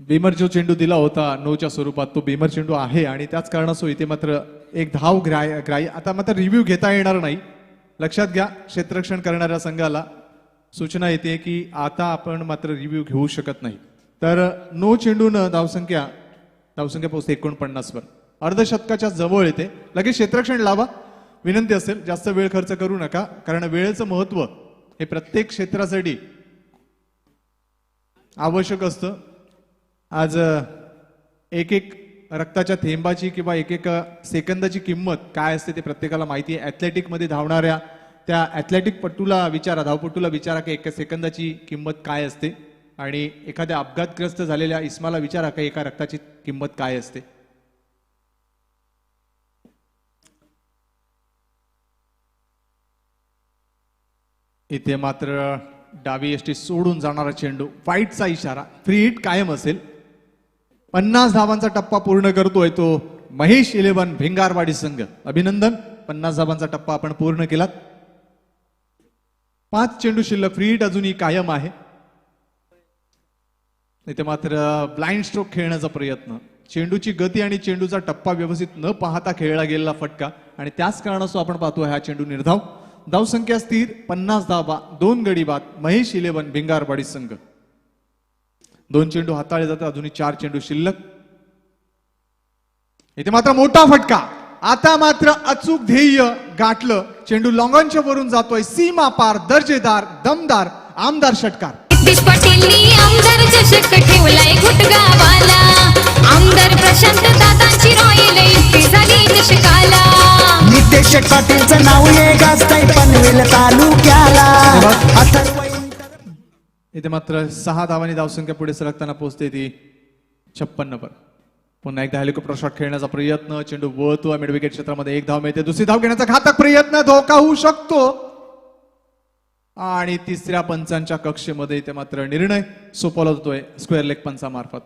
बीमर जो चेंडू दिला होता नोच्या स्वरूपात तो बीमर चेंडू आहे आणि त्याच कारणासो इथे मात्र एक धाव ग्राह्य. आता मात्र रिव्ह्यू घेता येणार नाही. लक्षात घ्या, क्षेत्ररक्षण करणाऱ्या संघाला सूचना येते की आता आपण मात्र रिव्ह्यू घेऊ शकत नाही. तर नो चेंडून धावसंख्या पोहोचते 49 वर. अर्धशतकाच्या जवळ येते. लगेच क्षेत्ररक्षण लावा विनंती असेल. जास्त वेळ खर्च करू नका, कारण वेळेचं महत्व हे प्रत्येक क्षेत्रासाठी आवश्यक असतं. आज एक रक्ताच्या थेंबाची किंवा एक सेकंदाची किंमत काय असते ते प्रत्येकाला माहिती आहे. ॲथलेटिकमध्ये धावणाऱ्या त्या ॲथलेटिक पटूला विचारा, धावपटूला विचारा की एका सेकंदाची किंमत काय असते, आणि एखाद्या अपघातग्रस्त झालेल्या इस्माला विचारा की एका रक्ताची किंमत काय असते. इथे मात्र डावी यष्टी सोडून जाणारा चेंडू, फाईटचा इशारा, फ्री हिट कायम असेल. 50 धावांचा टप्पा पूर्ण करतोय तो महेश 11 भिंगारवाडी संघ. अभिनंदन, 50 धावांचा टप्पा आपण पूर्ण केलात. 5 चेंडू शिल्लक, फ्री हिट अजूनही कायम आहे. इथे मात्र ब्लाइंड स्ट्रोक खेळण्याचा प्रयत्न, चेंडूची गती आणि चेंडूचा टप्पा व्यवस्थित न पाहता खेळला गेलेला फटका आणि त्याच कारणास्तव आपण पाहतोय हा चेंडू निर्धाव. धावसंख्या स्थिर, 50 धावा, 2 गडी बाद, महेश 11 भिंगारवाडी संघ. 2 चेंडू हाताळले जातात, अजूनही 4 चेंडू शिल्लक. इथे मात्र मोठा फटका, आता मात्र अचूक ध्येय गाठलं. चेंडू लॉंगॉनच्या वरून जातोय, सीमा पार, दर्जेदार, दमदार, आमदार षटकार. नितीश पाटीलनी आमदार चषक ठेवलाय घुटगावाला. आमदार प्रशांत दादांची रॉयल युक्ती झाली चषकाला. नितेश पाटीलचं नाव ये गाजतंय पनवेल तालुक्याला. इथे मात्र 6 धावांनी धावसंख्या पुढे सरकताना पोहोचते ती 56 वर. पुन्हा एकदा हेलिकॉप्टर शॉट खेळण्याचा प्रयत्न, चेंडू वळतो मिड विकेट क्षेत्रामध्ये, 1 धाव मिळते. दुसरी धाव घेण्याचा घातक प्रयत्न, धोका होऊ शकतो. आणि तिसऱ्या पंचांच्या कक्षेमध्ये इथे मात्र निर्णय सोपवला जातोय स्क्वेअर लेग पंचामार्फत.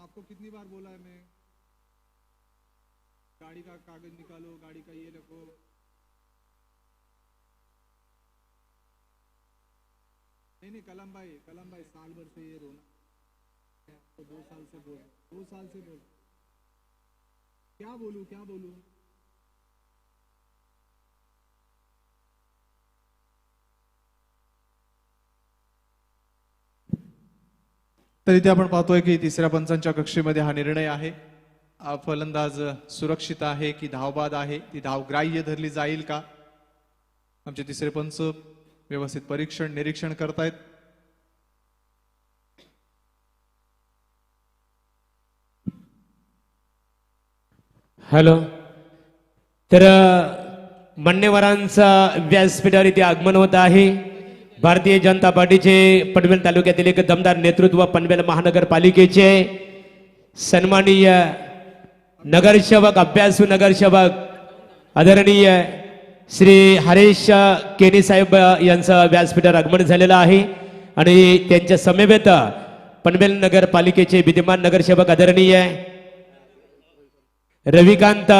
आपको कितनी बार बोला है मैं, गाड़ी का कागज निकालो, गाड़ी का ये रखो. नहीं कलम भाई साल भर से ये रोना तो 2 साल से बोल, 2 साल से बोल. क्या बोलूं. तर इथे आपण पाहतोय की तिसऱ्या पंचांच्या कक्षेमध्ये हा निर्णय आहे. फलंदाज सुरक्षित आहे की धावबाद आहे, ती धाव ग्राह्य धरली जाईल का. आमचे तिसरे पंच व्यवस्थित परीक्षण निरीक्षण करतायत. हॅलो. तर मान्यवरांचा व्यासपीठावर इथे आगमन होत आहे. भारतीय जनता पार्टीचे पनवेल तालुक्यातील एक दमदार नेतृत्व, पनवेल महानगरपालिकेचे सन्माननीय नगरसेवक, अभ्यासू नगरसेवक आदरणीय श्री हरीश केनी साहेब यांचं व्यासपीठावर आगमन झालेलं आहे. आणि त्यांच्या समवेत पनवेल नगरपालिकेचे विद्यमान नगरसेवक आदरणीय रविकांत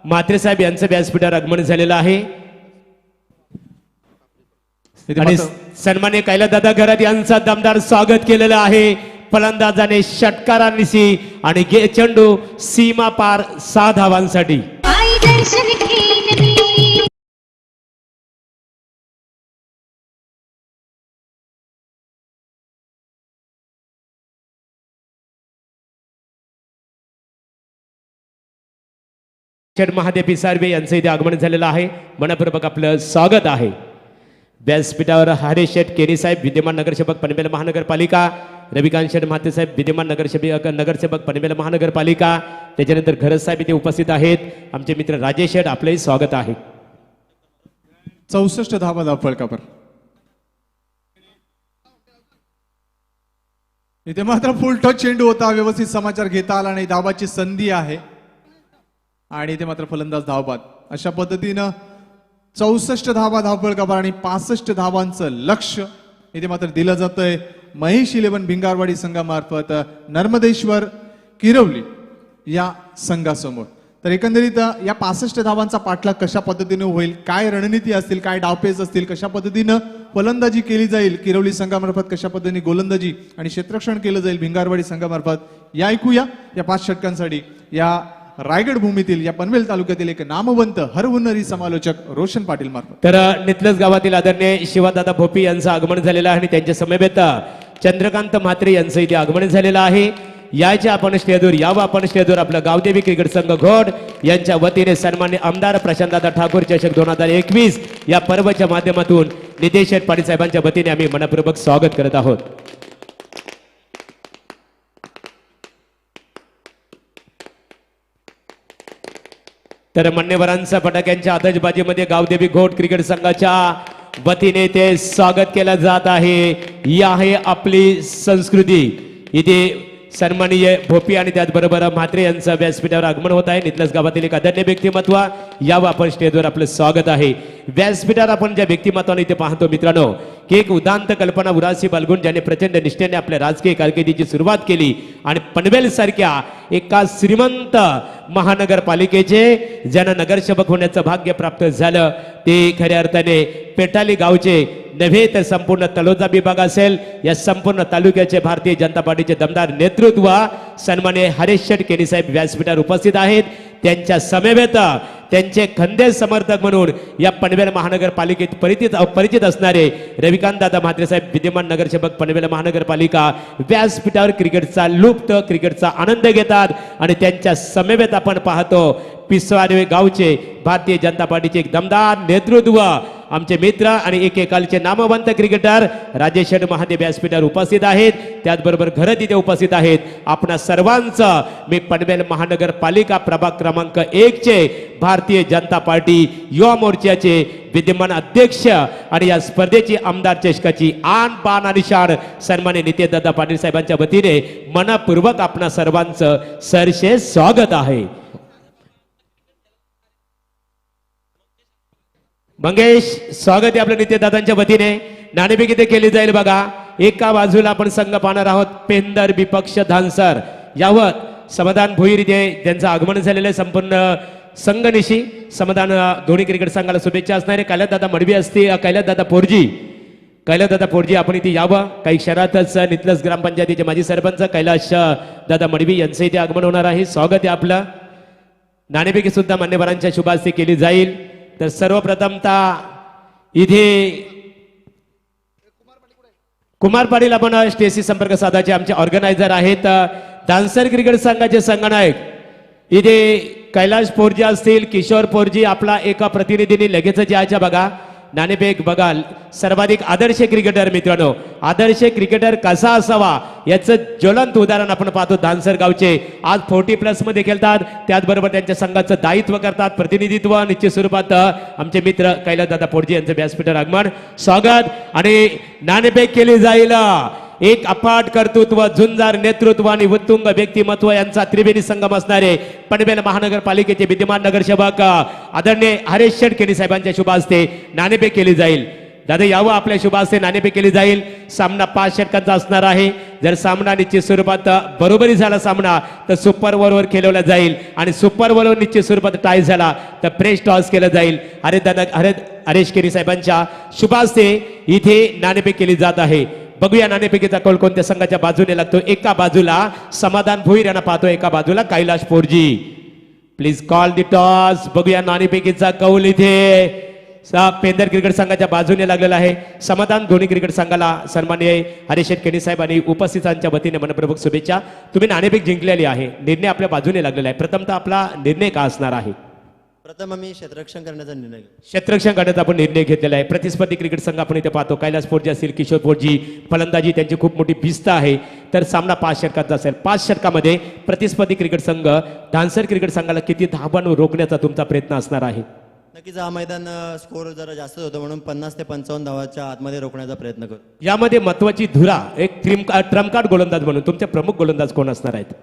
म्हात्रे साहेब यांचं व्यासपीठावर आगमन झालेलं आहे. आणि सन्मान्य कैलासदादा घरात यांचं दमदार स्वागत केलेलं आहे. फलंदाजाने षटकारांनी आणि चेंडू सीमा पार 6 धावांसाठी. आई दर्शन घेईन मी. महादेवी सार्वे यांचं इथे आगमन झालेलं आहे. मनपूर्वक आपलं स्वागत आहे. व्यासपीठावर हरीश शेठ केनी साहेब विद्यमान नगरसेवक पनवेल महानगरपालिका, रविकांत शेठ म्हात्रे साहेब विद्यमान नगरसेवक पनवेल महानगरपालिका, त्याच्यानंतर घरत साहेब इथे उपस्थित आहेत. आमचे मित्र राजेश शेठ, आपलंही स्वागत आहे. 64 धावा धावफलकावर. इथे मात्र फुल टच चेंडू होता, व्यवस्थित समाचार घेता आला नाही, धावाची संधी आहे आणि इथे मात्र फलंदाज धावबाद. अशा पद्धतीनं 64 धावा धावफलकावर आणि 65 धावांचं लक्ष इथे मात्र दिलं जातंय महेश 11 भिंगारवाडी संघामार्फत नर्मदेश्वर किरवली या संघासमोर. तर एकंदरीत या 65 धावांचा पाठलाग कशा पद्धतीने होईल, काय रणनीती असतील, काय डावपेच असतील, कशा पद्धतीनं फलंदाजी केली जाईल किरवली संघामार्फत, कशा पद्धतीने गोलंदाजी आणि क्षेत्ररक्षण केलं जाईल भिंगारवाडी संघामार्फत, या ऐकूया या 5 षटकांसाठी या रायगड भूमीतील या पनवेल तालुक्यातील एक नामवंत हरहुन्नरी समालोचक रोशन पाटील मार्फत. तर नितलस गावातील आदरणीय शिवादादा भोपी यांचं आगमन झालेलं आहे आणि त्यांच्या समवेत चंद्रकांत म्हात्रे यांचं इथे आगमन झालेलं आहे. याच्या आपण स्टेजवर यावं, आपण स्टेजवर आपलं गावदेवी क्रिकेट संघ घोड यांच्या वतीने सन्मान्य आमदार प्रशांतदादा ठाकूर चषक 2021 या पर्वाच्या माध्यमातून नितेश पाटील साहेबांच्या वतीने आम्ही मनपूर्वक स्वागत करत आहोत. तर मान्यवरांचा फटाक्यांच्या आतषबाजीमध्ये गावदेवी घोट क्रिकेट संघाच्या वतीने ते स्वागत केलं जात आहे. ही आहे आपली संस्कृती. इथे सन्माननीय भोपी आणि त्याचबरोबर म्हात्रे यांचं व्यासपीठावर आगमन होत आहे. नितलस गावातील एक आदरणीय व्यक्तिमत्व यावं आपण स्टेजवर आपलं स्वागत आहे. व्यासपीठावर आपण ज्या व्यक्तिमत्वाने इथे पाहतो मित्रांनो की एक उदांत कल्पना उरासी बाळगून ज्याने प्रचंड निष्ठेने आपल्या राजकीय कारकिर्दीची सुरुवात केली आणि पनवेल सारख्या एका श्रीमंत महानगरपालिकेचे ज्यांना नगरसेवक होण्याचं भाग्य प्राप्त झालं ते खऱ्या अर्थाने पेटाली गावचे नव्हे तर संपूर्ण तळोजा विभाग असेल या संपूर्ण तालुक्याचे भारतीय जनता पार्टीचे दमदार नेतृत्व सन्माननीय हरीश शेठ केनी साहेब व्यासपीठावर उपस्थित आहेत. त्यांच्या समवेत त्यांचे खंदे समर्थक म्हणून या पनवेल महानगरपालिकेत परिचित असणारे रविकांत दादा म्हात्रे साहेब विद्यमान नगरसेवक पनवेल महानगरपालिका व्यासपीठावर क्रिकेटचा आनंद घेतात आणि त्यांच्या समवेत आपण पाहतो पिसवाडे गावचे भारतीय जनता पार्टीचे एक दमदार नेतृत्व आमचे मित्र आणि एकेकालचे नामवंत क्रिकेटर राजेश महादेव व्यासपीठावर उपस्थित आहेत. त्याचबरोबर घर तिथे उपस्थित आहेत. आपणा सर्वांचं मी पनवेल महानगरपालिका प्रभाग क्रमांक 1 चे भारतीय जनता पार्टी युवा मोर्चाचे विद्यमान अध्यक्ष आणि या स्पर्धेची आमदार चषकाची आन बान आणि शान सन्माननीय नितेशदादा पाटील साहेबांच्या वतीने मनपूर्वक आपणा सर्वांचं सरसे स्वागत आहे. मंगेश स्वागत आहे आपल्या नितेशदादांच्या वतीने. नाणेफेक इथे केली जाईल बघा. एका बाजूला आपण संघ पाहणार आहोत पेंदर विपक्ष धानसर यावर समाधान भोईर इथे त्यांचं आगमन झालेलं आहे. संपूर्ण संघनिशी समाधान दोन्ही क्रिकेट संघाला शुभेच्छा असणारे कैलासदादा मडवी असतील कैलासदादा पोरजी आपण इथे यावं. काही क्षणातच नितलस ग्रामपंचायतीचे माजी सरपंच कैलाश दादा मडवी यांचं इथे आगमन होणार आहे. स्वागत आहे आपलं. नाणेफेकी सुद्धा मान्यवरांच्या शुभास्ते केली जाईल. तर सर्वप्रथमतः इथे कुमार पाटील आपण स्टेजशी संपर्क साधायचे आमचे ऑर्गनायझर आहेत. धानसर क्रिकेट संघाचे संघनायक इथे कैलाश पोरजी असतील किशोर पोरजी आपला एका प्रतिनिधीने लगेच यायच्या बघा. नाणेफेक बघाल सर्वाधिक आदर्श क्रिकेटर मित्रांनो. आदर्श क्रिकेटर कसा असावा याचं ज्वलंत उदाहरण आपण पाहतो. धानसर गावचे आज 40+ मध्ये खेळतात. त्याचबरोबर त्यांच्या संघाचं दायित्व करतात प्रतिनिधित्व निश्चित स्वरूपात आमचे मित्र कैलासदादा पोरजी यांचं व्यासपीठावर आगमन स्वागत आणि नाणेफेक केली जाईल. एक अफाट कर्तृत्व झुंजार नेतृत्व आणि उत्तुंग व्यक्तिमत्व यांचा त्रिवेणी संगम असणारे पनवेल महानगरपालिकेचे विद्यमान नगरसेवक आदरणीय हरीश शेठ केनी साहेबांच्या शुभ हस्ते नाणेफेक केली जाईल. दादा यावं आपल्या शुभ हस्ते नाणेफेक केली जाईल. सामना 5 षटकांचा असणार आहे. जर सामना निश्चित स्वरूपात बरोबरी झाला सामना तर सुपर ओव्हरवर खेळवला जाईल आणि सुपर ओव्हरवर निश्चित स्वरूपात टाय झाला तर प्रेस टॉस केलं जाईल. हरीश केनी साहेबांच्या शुभ हस्ते इथे नाणेफेक केली जात आहे. बघूया नाणेफेकीचा कौल कोणत्या संघाच्या बाजूने लागतो. एका बाजूला समाधान भोईर यांना पाहतो एका बाजूला Kailash Porji. Please call the toss. बघूया नाणेफेकीचा कौल इथे पेंदर क्रिकेट संघाच्या बाजूने लागलेला आहे. समाधान दोन्ही क्रिकेट संघाला सन्माननीय हरीश केनी साहेब आणि उपस्थितांच्या वतीने मनपूर्वक शुभेच्छा. तुम्ही नाणेफेक जिंकलेली आहे. निर्णय आपल्या बाजूने लागलेला आहे. प्रथमतः आपला निर्णय का असणार आहे. प्रथम आम्ही क्षेत्ररक्षण करण्याचा निर्णय क्षेत्ररक्षण करण्याचा आपण निर्णय घेतलेला आहे. प्रतिस्पर्धी क्रिकेट संघ आपण इथे पाहतो. कैलास पोरजी असतील किशोर पोरजी फलंदाजी त्यांची खूप मोठी भिस्त आहे. तर सामना 5 षटकांचा असेल. 5 षटकामध्ये प्रतिस्पर्धी क्रिकेट संघ धानसर क्रिकेट संघाला किती धावांवर रोखण्याचा तुमचा प्रयत्न असणार आहे. नक्कीच हा मैदान स्कोर जरा जास्त होतो म्हणून 50 ते 55 धावाच्या आतमध्ये रोखण्याचा प्रयत्न करू. यामध्ये महत्वाची धुरा एक ट्रम्पकार्ड गोलंदाज म्हणून तुमचे प्रमुख गोलंदाज कोण असणार आहेत.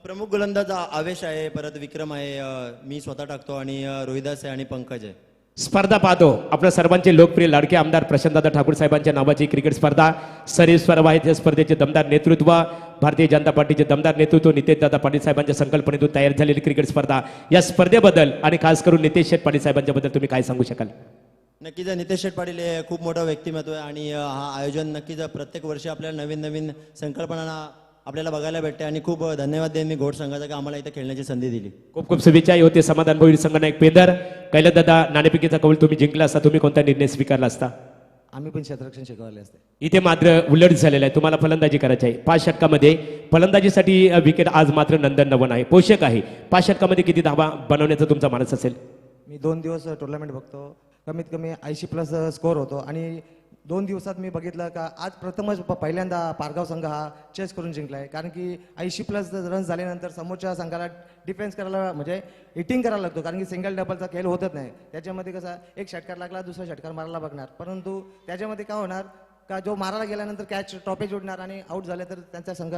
प्रमुख गोलंदाज आवेश आहे, परत विक्रम आहे, मी स्वतः टाकतो आणि रोहिदास आहे आणि पंकज आहे. स्पर्धा पाहतो आपल्या सर्वांचे लोकप्रिय लाडके आमदार प्रशांतदादा ठाकूर साहेबांच्या नावाची क्रिकेट स्पर्धा सरीस स्पर्धा आहे. त्या स्पर्धेचे दमदार नेतृत्व भारतीय जनता पार्टीचे दमदार नेतृत्व नितेशदादा पाटील साहेबांच्या संकल्पनेतून तयार झालेली क्रिकेट स्पर्धा. या स्पर्धेबद्दल आणि खास करून नितेश शेठ पाटील साहेबांच्या बद्दल तुम्ही काय सांगू शकाल. नक्कीच नितेश शेठ पाटील हे खूप मोठं व्यक्तिमत्व आहे आणि हा आयोजन नक्कीच प्रत्येक वर्षी आपल्याला नवीन नवीन संकल्पना आपल्याला बघायला भेटते आणि खूप धन्यवाद देईन मी घोट संघाचा की आम्हाला इथे खेळण्याची संधी दिली. खूप खूप शुभेच्छा. होते समाधान भोईर संघनायक पेंदर. कैलासदादा नाणेफेकीचा कौल तुम्ही जिंकला असता तुम्ही कोणता निर्णय स्वीकारला असता. आम्ही पण क्षेत्ररक्षण शिकवले असते. इथे मात्र उलट झालेला आहे. तुम्हाला फलंदाजी करायची आहे. 5 षटकामध्ये फलंदाजीसाठी विकेट आज मात्र नंदन नवन आहे पोषक आहे. 5 षटकामध्ये किती धावा बनवण्याचा तुमचा मानस असेल. मी 2 दिवस टुर्नामेंट बघतो. कमीत कमी 80+ स्कोर होतो आणि 2 दिवसात मी बघितलं का आज प्रथमच पहिल्यांदा पारगाव संघ हा चेस करून जिंकलाय, कारण की 80+ रन्स झाल्यानंतर समोरच्या संघाला डिफेन्स करायला म्हणजे हिटिंग करायला लागतो, कारण की सिंगल डबलचा खेळ होतच नाही. त्याच्यामध्ये कसा एक षटकार लागला दुसरा षटकार मारायला बघणार, परंतु त्याच्यामध्ये काय होणार का जो मारायला गेल्यानंतर कॅच टॉपेज उडणार आणि आउट झाले तर त्यांचा संघ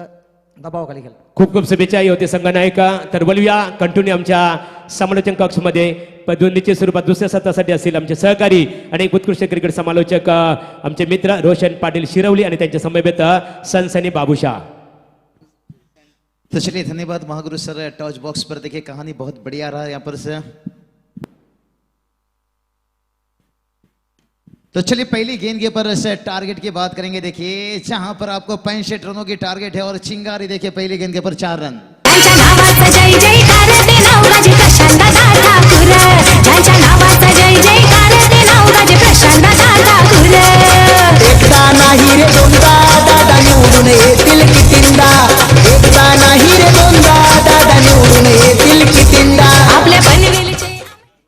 दबावाखाली गेला. खूप खूप शुभेच्छा होते संघनायका. तर बोलूया कंटिन्यू आमच्या समालोचन कक्षमध्ये पदोन्नतीच्या स्वरूपात दुसऱ्या सत्रासाठी असतील आमचे सहकारी आणि उत्कृष्ट क्रिकेट समालोचक आमचे मित्र रोशन पाटील शिरवली आणि त्यांच्या समवेत सनसनी बाबूशाह. तो चलिए धन्यवाद महागुरु सर. टॉच बॉक्स पर देखिए कहानी बहुत बढ़िया रहा यहाँ पर से. तो चलिए पहली गेंद के ऊपर से टारगेट की बात करेंगे. देखिए जहां पर आपको 65 रनों की टारगेट है और चिंगारी देखिए पहली गेंद के ऊपर 4 रन. त्यांच्या नावाचा जय जयकार ते नवराजे प्रशांत ठाकूर, त्यांच्या नावाचा जय जयकार ते नवराजे प्रशांत ठाकूर. एकदा नाही रे दोनदा दादा निवडून येतील कितींदा, एकदा नाही रे दोनदा दादा निवडून येतील कितींदा. आपल्या पनवेलचे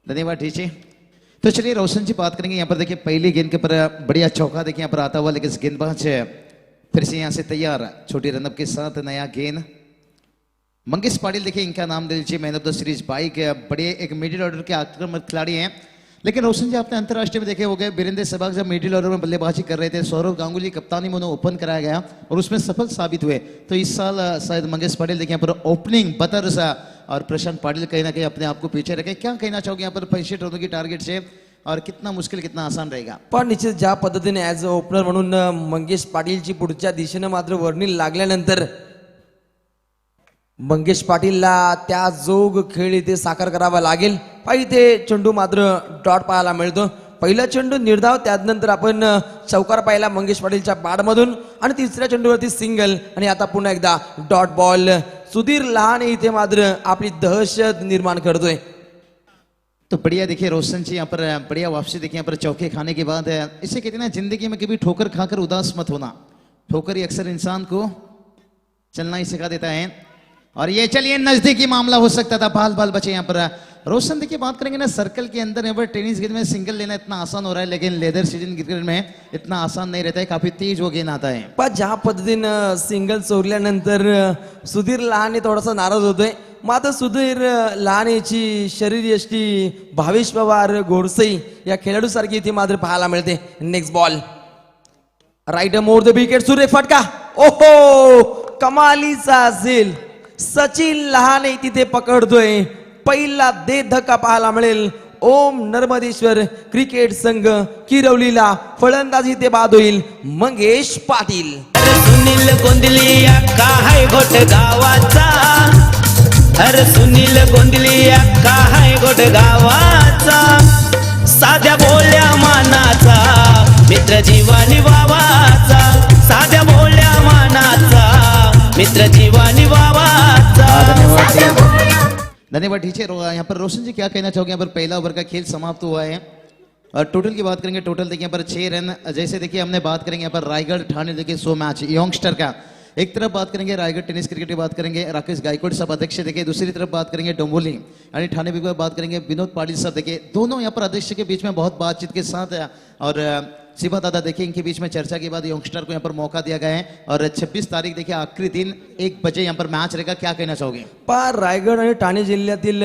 धन्यवाद ठीक है. तो चलिए रोशन जी बात करेंगे. यहाँ पर देखिए पहली गेंद के ऊपर बढ़िया चौका देखिए यहाँ पर आता हुआ, लेकिन इस गेंदबाज फिर से यहाँ से तैयार छोटी रनअप के साथ नया गेंद. मंगेश पाटिल देखिए इनका नाम ले लीजिए, man of the series bike. बड़े एक मिडिल ऑर्डर के आक्रामक खिलाड़ी हैं, लेकिन रोशन जी आपने अंतर्राष्ट्रीय में देखे हो गए वीरेंद्र सहवाग जब मिडिल ऑर्डर में बल्लेबाजी कर रहे थे, सौरव गांगुली कप्तानी में उन्हें ओपन कराया गया और उसमें सफल साबित हुए. तो इस साल शायद मंगेश पाटिल देखिए यहाँ पर ओपनिंग बतर सा और प्रशांत पाटिल कहीं ना कहीं अपने आप को पीछे रखे. क्या कहना चाहोगे यहाँ पर 65 रनों की टारगेट से और कितना मुश्किल कितना आसान रहेगा? पण निश्चित ज्या पद्धतीने ॲज अ ओपनर म्हणून मंगेश पाटीलची पुढच्या दिशेनं मात्र वर्णील लागल्यानंतर मंगेश पाटीलला त्या जोग खेळ इथे साकार करावा लागेल. पाहिजे ते चेंडू मात्र डॉट पाहायला मिळतो. पहिला चेंडू निर्धाव, त्यानंतर आपण चौकार पाहिला मंगेश पाटीलच्या बॅटमधून आणि तिसऱ्या चेंडूवरती सिंगल आणि आता पुन्हा एकदा डॉट बॉल. सुधीर लहाने इथे मात्र आपली दहशत निर्माण करतोय. तो बढ़िया देखिए रोशन जी यहाँ पर बढ़िया वापसी देखिए यहाँ पर चौके खाने के बाद इसे कहते हैं ना जिंदगी में कभी ठोकर खाकर उदास मत होना. ठोकर ही अक्सर इंसान को चलना ही सिखा देता है. और ये चलिए नजदीकी मामला हो सकता था, बाल बाल बचे यहाँ पर. रोशन देखिए बात करेंगे ना सर्कल के अंदर यहाँ पर टेनिस गेंद में सिंगल लेना इतना आसान हो रहा है, लेकिन लेदर सीजन क्रिकेट में इतना आसान नहीं रहता है, काफी तेज वो गेंद आता है. पण ज्या पद्धतीनं सिंगल चोरल्यानंतर सुधीर लहाने थोडासा नाराज होतोय. मात्र सुधीर लहानेची शरीरयष्टी भावेश पवार गोडसई या खेळाडूसारखी इथे मात्र पाहायला मिळते. Next ball right more the wicket. सूर्य फटका, ओहो कमालीचा असेल. सचिन लहाने तिथे पकडतोय. पहिला दे धक्का पाहायला मिळेल. ओम नर्मदेश्वर क्रिकेट संघ किरवलीला फलंदाजी ते बाद होईल मंगेश पाटील. सुनील गोंदलिया काय गोट गावाचा, अरे सुनील गोंदलिया काय गोट गावाचा. साध्या बोल्या मानाचा मित्र जीवानी वावाचा, साध्या बोल्या मानाचा मित्र जीवानी वावाचा. धन्यवाद ठीक है. यहाँ पर रोशन जी क्या कहना चाहोगे? यहाँ पर पहला ओवर का खेल समाप्त हुआ है और टोटल की बात करेंगे. टोटल देखिए यहाँ पर 6 रन. जैसे देखिए हमने बात करेंगे यहाँ पर रायगढ़ ठाणे देखिए 100 मैच यंगस्टर का. एक तरफ बात करेंगे रायगढ़ टेनिस क्रिकेट की बात करेंगे राकेश गायकवाड साहब अध्यक्ष देखिए, दूसरी तरफ बात करेंगे डोंबोली और ठाणे विभाग बात करेंगे विनोद पाटिल साहब देखिए. दोनों यहाँ पर अध्यक्ष के बीच में बहुत बातचीत के साथ और शिवा दादा देखिए इनके बीच में चर्चा के बाद यंगस्टर को यहाँ पर मौका दिया गया है और 26 तारीख देखिए आखिरी दिन 1 बजे यहाँ पर मैच रहेगा. क्या कहना चाहोगे? पार रायगड आणि ठाणे जिल्ह्यातील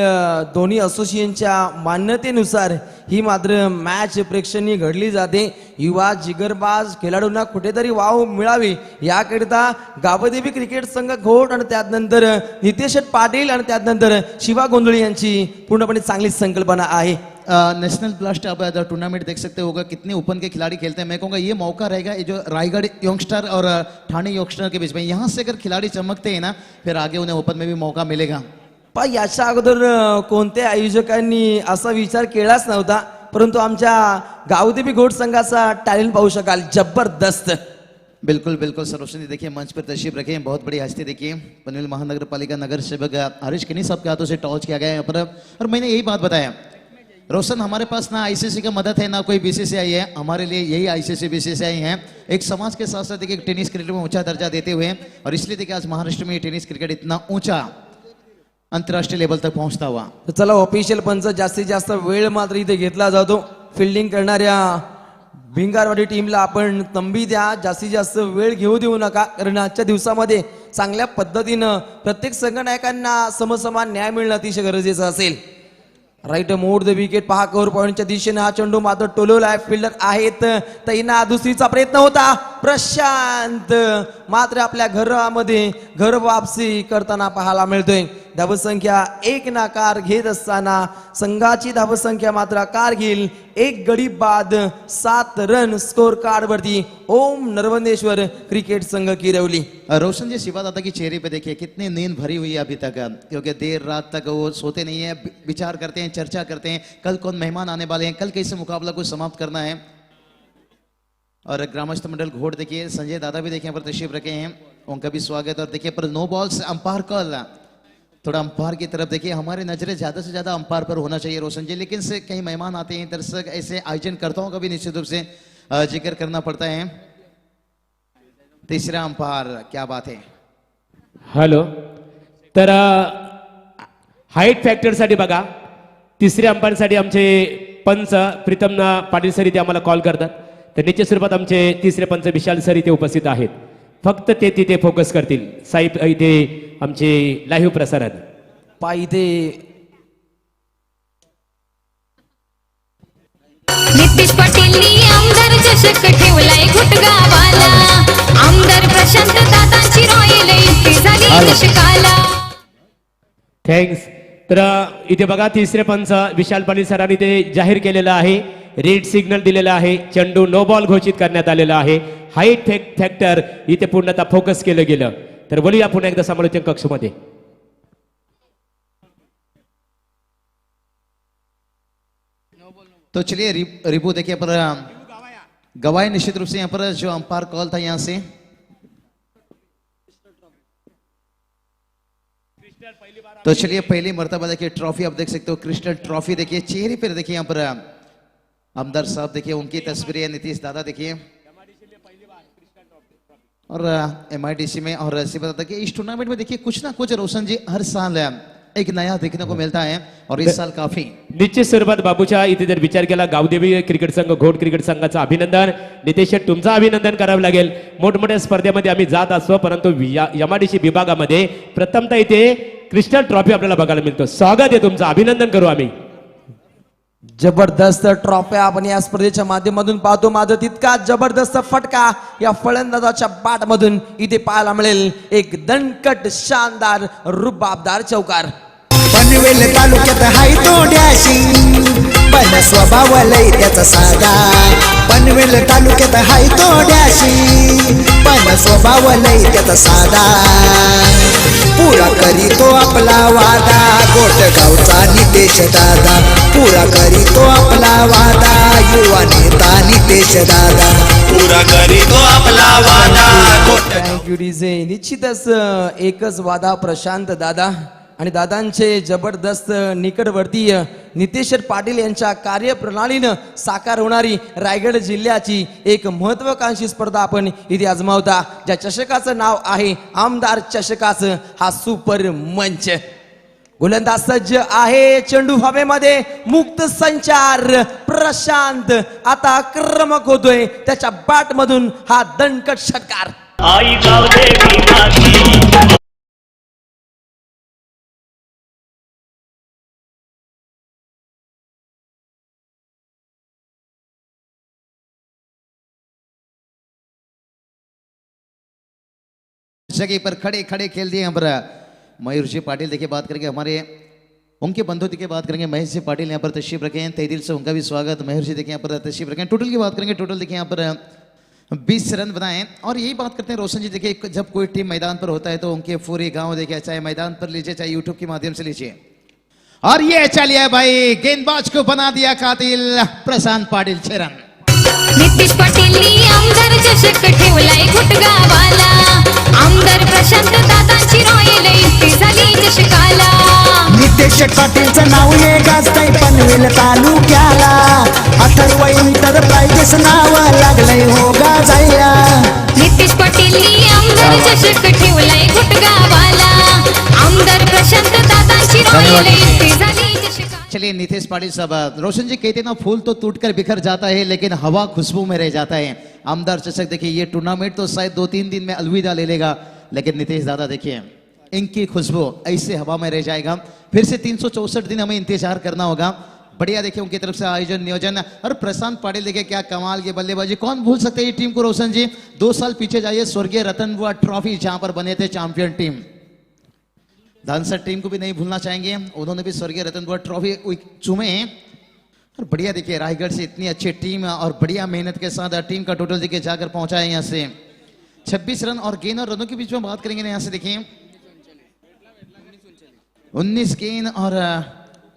दोन्ही असोसिएशनच्या मान्यतेनुसार ही मात्र मॅच प्रेक्षणीय घडली जाते. युवा जिगरबाज खेळाडूंना कुठेतरी वाव मिळावी याकरिता गावदेवी क्रिकेट संघ घोट आणि त्यानंतर नितेश पाटील आणि त्यानंतर शिवा गोंधळी यांची पूर्णपणे चांगली संकल्पना आहे. नेशनल ब्लास्ट आप टूर्नामेंट देख सकते होगा कितने ओपन के खिलाड़ी खेलते हैं. मैं कहूँगा ये मौका रहेगा ये जो रायगढ़ यंगस्टर और ठाणे यंगस्टर के बीच में, यहाँ से अगर खिलाड़ी चमकते हैं ना फिर आगे उन्हें ओपन में भी मौका मिलेगा. पण याच्या अगोदर कोणत्या आयोजकांनी असा विचार केलाच नव्हता, परंतु आमच्या गावदेवी घोट संघाचा टॅलेंट पाहू शकाल जबरदस्त. बिल्कुल बिल्कुल सर. रोशन जी देखिए मंच पर तशरीफ रखे हैं, बहुत बड़ी हस्ती देखिए पनवेल महानगर पालिका नगर सेवक हरीश किनी साहब के हाथों से टॉस किया गया है यहाँ पर. और मैंने यही बात बताया रोशन, हमारे पास ना आईसीसी का मदद है ना कोई बीसीसीआई है, हमारे लिए यही आईसीसी बीसीसीआई है. एक समाज के साथ साथ देखिए टेनिस क्रिकेट में ऊंचा दर्जा देते हुए और इसलिए देखिए आज महाराष्ट्र में टेनिस क्रिकेट इतना ऊंचा अंतरराष्ट्रीय लेवल तक पहुंचता हुआ. तर चला ऑफिशियल पंच जास्तीत जास्त वेळ मात्र इथे घेतला जातो. फिल्डिंग करणाऱ्या भिंगारवाडी टीमला आपण तंबी द्या, जास्तीत जास्त वेळ घेऊ देऊ नका, कारण आजच्या दिवसामध्ये चांगल्या पद्धतीनं प्रत्येक संघनायकांना समसमान न्याय मिळणं अतिशय गरजेचं असेल. राईट मोड द विकेट पहा, कव्हर पॉईंटच्या दिशेने हा चेंडू मात्र टोलवलाय. फिल्डर आहेत तैना, दुसरीचा प्रयत्न होता प्रशांत, मात्र आपल्या घरामध्ये घर वापसी करताना पाहायला मिळतोय. धावसंख्या 1 नाकार घेत असताना संघाची धावसंख्या मात्र कारगिल 1 गडी बाद 7 रन स्कोर कार्ड वरती ओम नर्वंदेश्वर क्रिकेट संघ किरवली. रोशन जी शिवा दादा की चेहरे पे देखिए कितनी नींद भरी हुई है अभी तक, क्योंकि देर रात तक वो सोते नहीं है, विचार करते हैं, चर्चा करते हैं, कल कौन मेहमान आने वाले हैं, कल कैसे मुकाबला को समाप्त करना है. और ग्रामस्थ मंडल घोड़ देखिए संजय दादा भी देखिए पर तशरीफ रखे हैं, उनका भी स्वागत. और देखिए पर नो बॉल्स अंपायर कॉल, थोड़ा अंपायर की तरफ देखिए, हमारी नजरें ज्यादा से ज्यादा अंपायर पर होना चाहिए रोशन जी, लेकिन से कहीं मेहमान आते हैं, दर्शक ऐसे आयोजनकर्ताओं का भी निश्चित रूप से जिक्र करना पड़ता है. तीसरा अंपायर, क्या बात है. हॅलो, तर हाईट फॅक्टरसाठी बघा, तिसऱ्या अंपायरसाठी आमचे पंच प्रीतम पाटील सर इथे आम्हाला कॉल करतात. तर निश्चित स्वरूपात आमचे तिसरे पंच विशाल सर इथे उपस्थित आहेत. फक्त ते तिथे फोकस करतील. साहेब इथे आमचे लाईव्ह प्रसारण पायथे नितीश पाटीलनी आमदार चषक ठेवलाय घुटगावाला. आमदार प्रशांत दादांची रॉयल इतकी झाली चषकाला. थँक्स. तर इथे बघा तिसरे पंच विशाल पाटील सरांनी ते जाहीर केलेलं आहे, रेड सिग्नल दिलेला आहे, चेंडू नो बॉल घोषित करण्यात आलेला आहे. हाईट फॅक्टर इथे पूर्णतः फोकस केलं गेलं. तर बोलूया पुन्हा एकदा समालोचन कक्षमध्ये. तो चलिए रिपू देखिए पर गवाही निश्चित रूप से यहाँ पर जो अंपायर कॉल था यहाँ से तो चलिए पहली मर्तबा देखिए ट्रॉफी आप देख सकते हो, क्रिस्टल ट्रॉफी देखिए, चेहरे पर देखिए यहाँ पर आमदार साहब देखिए, उनकी तस्वीरें, नीतीश दादा देखिए, और MIDC में. और ऐसे बताता कि इस टूर्नामेंट में देखिए कुछ ना कुछ रोशन जी हर साल एक नया देखने को मिलता है, और इस साल काफी. निश्चित स्वरूपात बाबूच्या इथे जर विचार केला, गावदेवी क्रिकेट संघ घोड क्रिकेट संघाचं अभिनंदन. नितेश शेठ तुमचं अभिनंदन करावं लागेल. मोठमोठ्या स्पर्धेमध्ये आम्ही जात असतो, परंतु MIDC विभागामध्ये प्रथमतः इथे क्रिस्टल ट्रॉफी आपल्याला बघायला मिळतो. स्वागत आहे तुमचं, अभिनंदन करू आम्ही. जबरदस्त ट्रॉफ्या आपण या स्पर्धेच्या माध्यमातून पाहतो. मात्र तितका जबरदस्त फटका या फलंदाजाच्या बॅट मधून इथे पाहायला मिळेल. एक दणकट शानदार रुबाबदार चौकार. पनवेल तालुक्यात हाय तो डॅशिंग, पण स्वभाव लय त्याचा साधा. पनवेल तालुक्यात हाय तो डॅशिंग, पण स्वभाव लय त्याचा साधा. पुरा करीतो आपला वादा, गोटगावचा नितेश दादा. पुरा करीतो आपला वादा, युवा नेता नितेश दादा. पुरा करीतो आपला वादा. Thank you DJ. निश्चितच एकच वादा प्रशांत दादा आणि दादांचे जबरदस्त निकटवर्तीय नितेश पाटील यांच्या कार्यप्रणालीनं साकार होणारी रायगड जिल्ह्याची एक महत्वाकांक्षी स्पर्धा आपण इथे आजमावता, ज्या चषकाचं नाव आहे आमदार चषकाचं हा सुपर मंच. गोलंदाज सज्ज आहे, चेंडू हवेमध्ये, मुक्त संचार. प्रशांत आता आक्रमक होतोय, त्याच्या बॅट मधून हा दणकट षटकार. आई गावदेवी माती. जगह पर खड़े खड़े खेल दिए यहाँ पर मयूर जी पाटिल देखिए. बात करेंगे हमारे उनके बंधु की बात करेंगे, महेश जी पाटिल यहाँ पर तशरीफ रखे हैं, तहे दिल से उनका भी स्वागत. मयूर जी देखिए यहाँ पर तशरीफ रखे हैं. टोटल की बात करेंगे, टोटल देखिए यहाँ पर 20 रन बनाए. और यही बात करते हैं रोशन जी, देखिए जब कोई टीम मैदान पर होता है तो उनके पूरे गांव देखिए, चाहे मैदान पर लीजिए चाहे यूट्यूब के माध्यम से लीजिए. और ये चलिए भाई, गेंदबाज को बना दिया कातिल प्रशांत पाटिल. 6 रन. नितीश पाटीलनी आमदार चषक ठेवलाय घुटगावाला. आमदार प्रशांत दादांची रॉयल इतकी झाली चषकाला. नितेश पाटीलचं नाव ये गाजतंय पनवेल तालुक्याला. अथर्व एंटरप्राइजेस नाव लागलंय हो गाजायला. नितीश पाटीलनी आमदार चषक ठेवलाय घुटगावाला. आमदार प्रशांत दादांची रॉयल इतकी झाली चषकाला. चलिए नितेश पाटिल साहब, रोशन जी कहते ना फूल तो टूटकर बिखर जाता है लेकिन हवा खुशबू में रह जाता है। आमदार चषक देखिए, ये टूर्नामेंट तो शायद 2-3 दिन में अलविदा ले लेगा, लेकिन नितेश दादा देखिए इनकी खुशबू ऐसे हवा में रह जाएगा। फिर से 364 दिन हमें इंतजार करना होगा। बढ़िया देखिए उनकी तरफ से आयोजन नियोजन। और प्रशांत पाटिल देखिए क्या कमाल की बल्लेबाजी, कौन भूल सकते हैं ये टीम को। रोशन जी 2 साल पीछे जाइए, स्वर्गीय रतन बुआ ट्रॉफी जहां पर बने थे चैंपियन टीम, धानसर टीम को भी नहीं भूलना चाहेंगे, उन्होंने भी स्वर्गीय रतन बुआ ट्रॉफी चूमे हैं। और बढ़िया देखिए रायगढ़ से इतनी अच्छी टीम और बढ़िया मेहनत के साथ टीम का टोटल देखिए जाकर पहुंचा है यहाँ से 26 रन। और गेंद और रनों के बीच में बात करेंगे ना, यहाँ से देखिए 19 गेंद और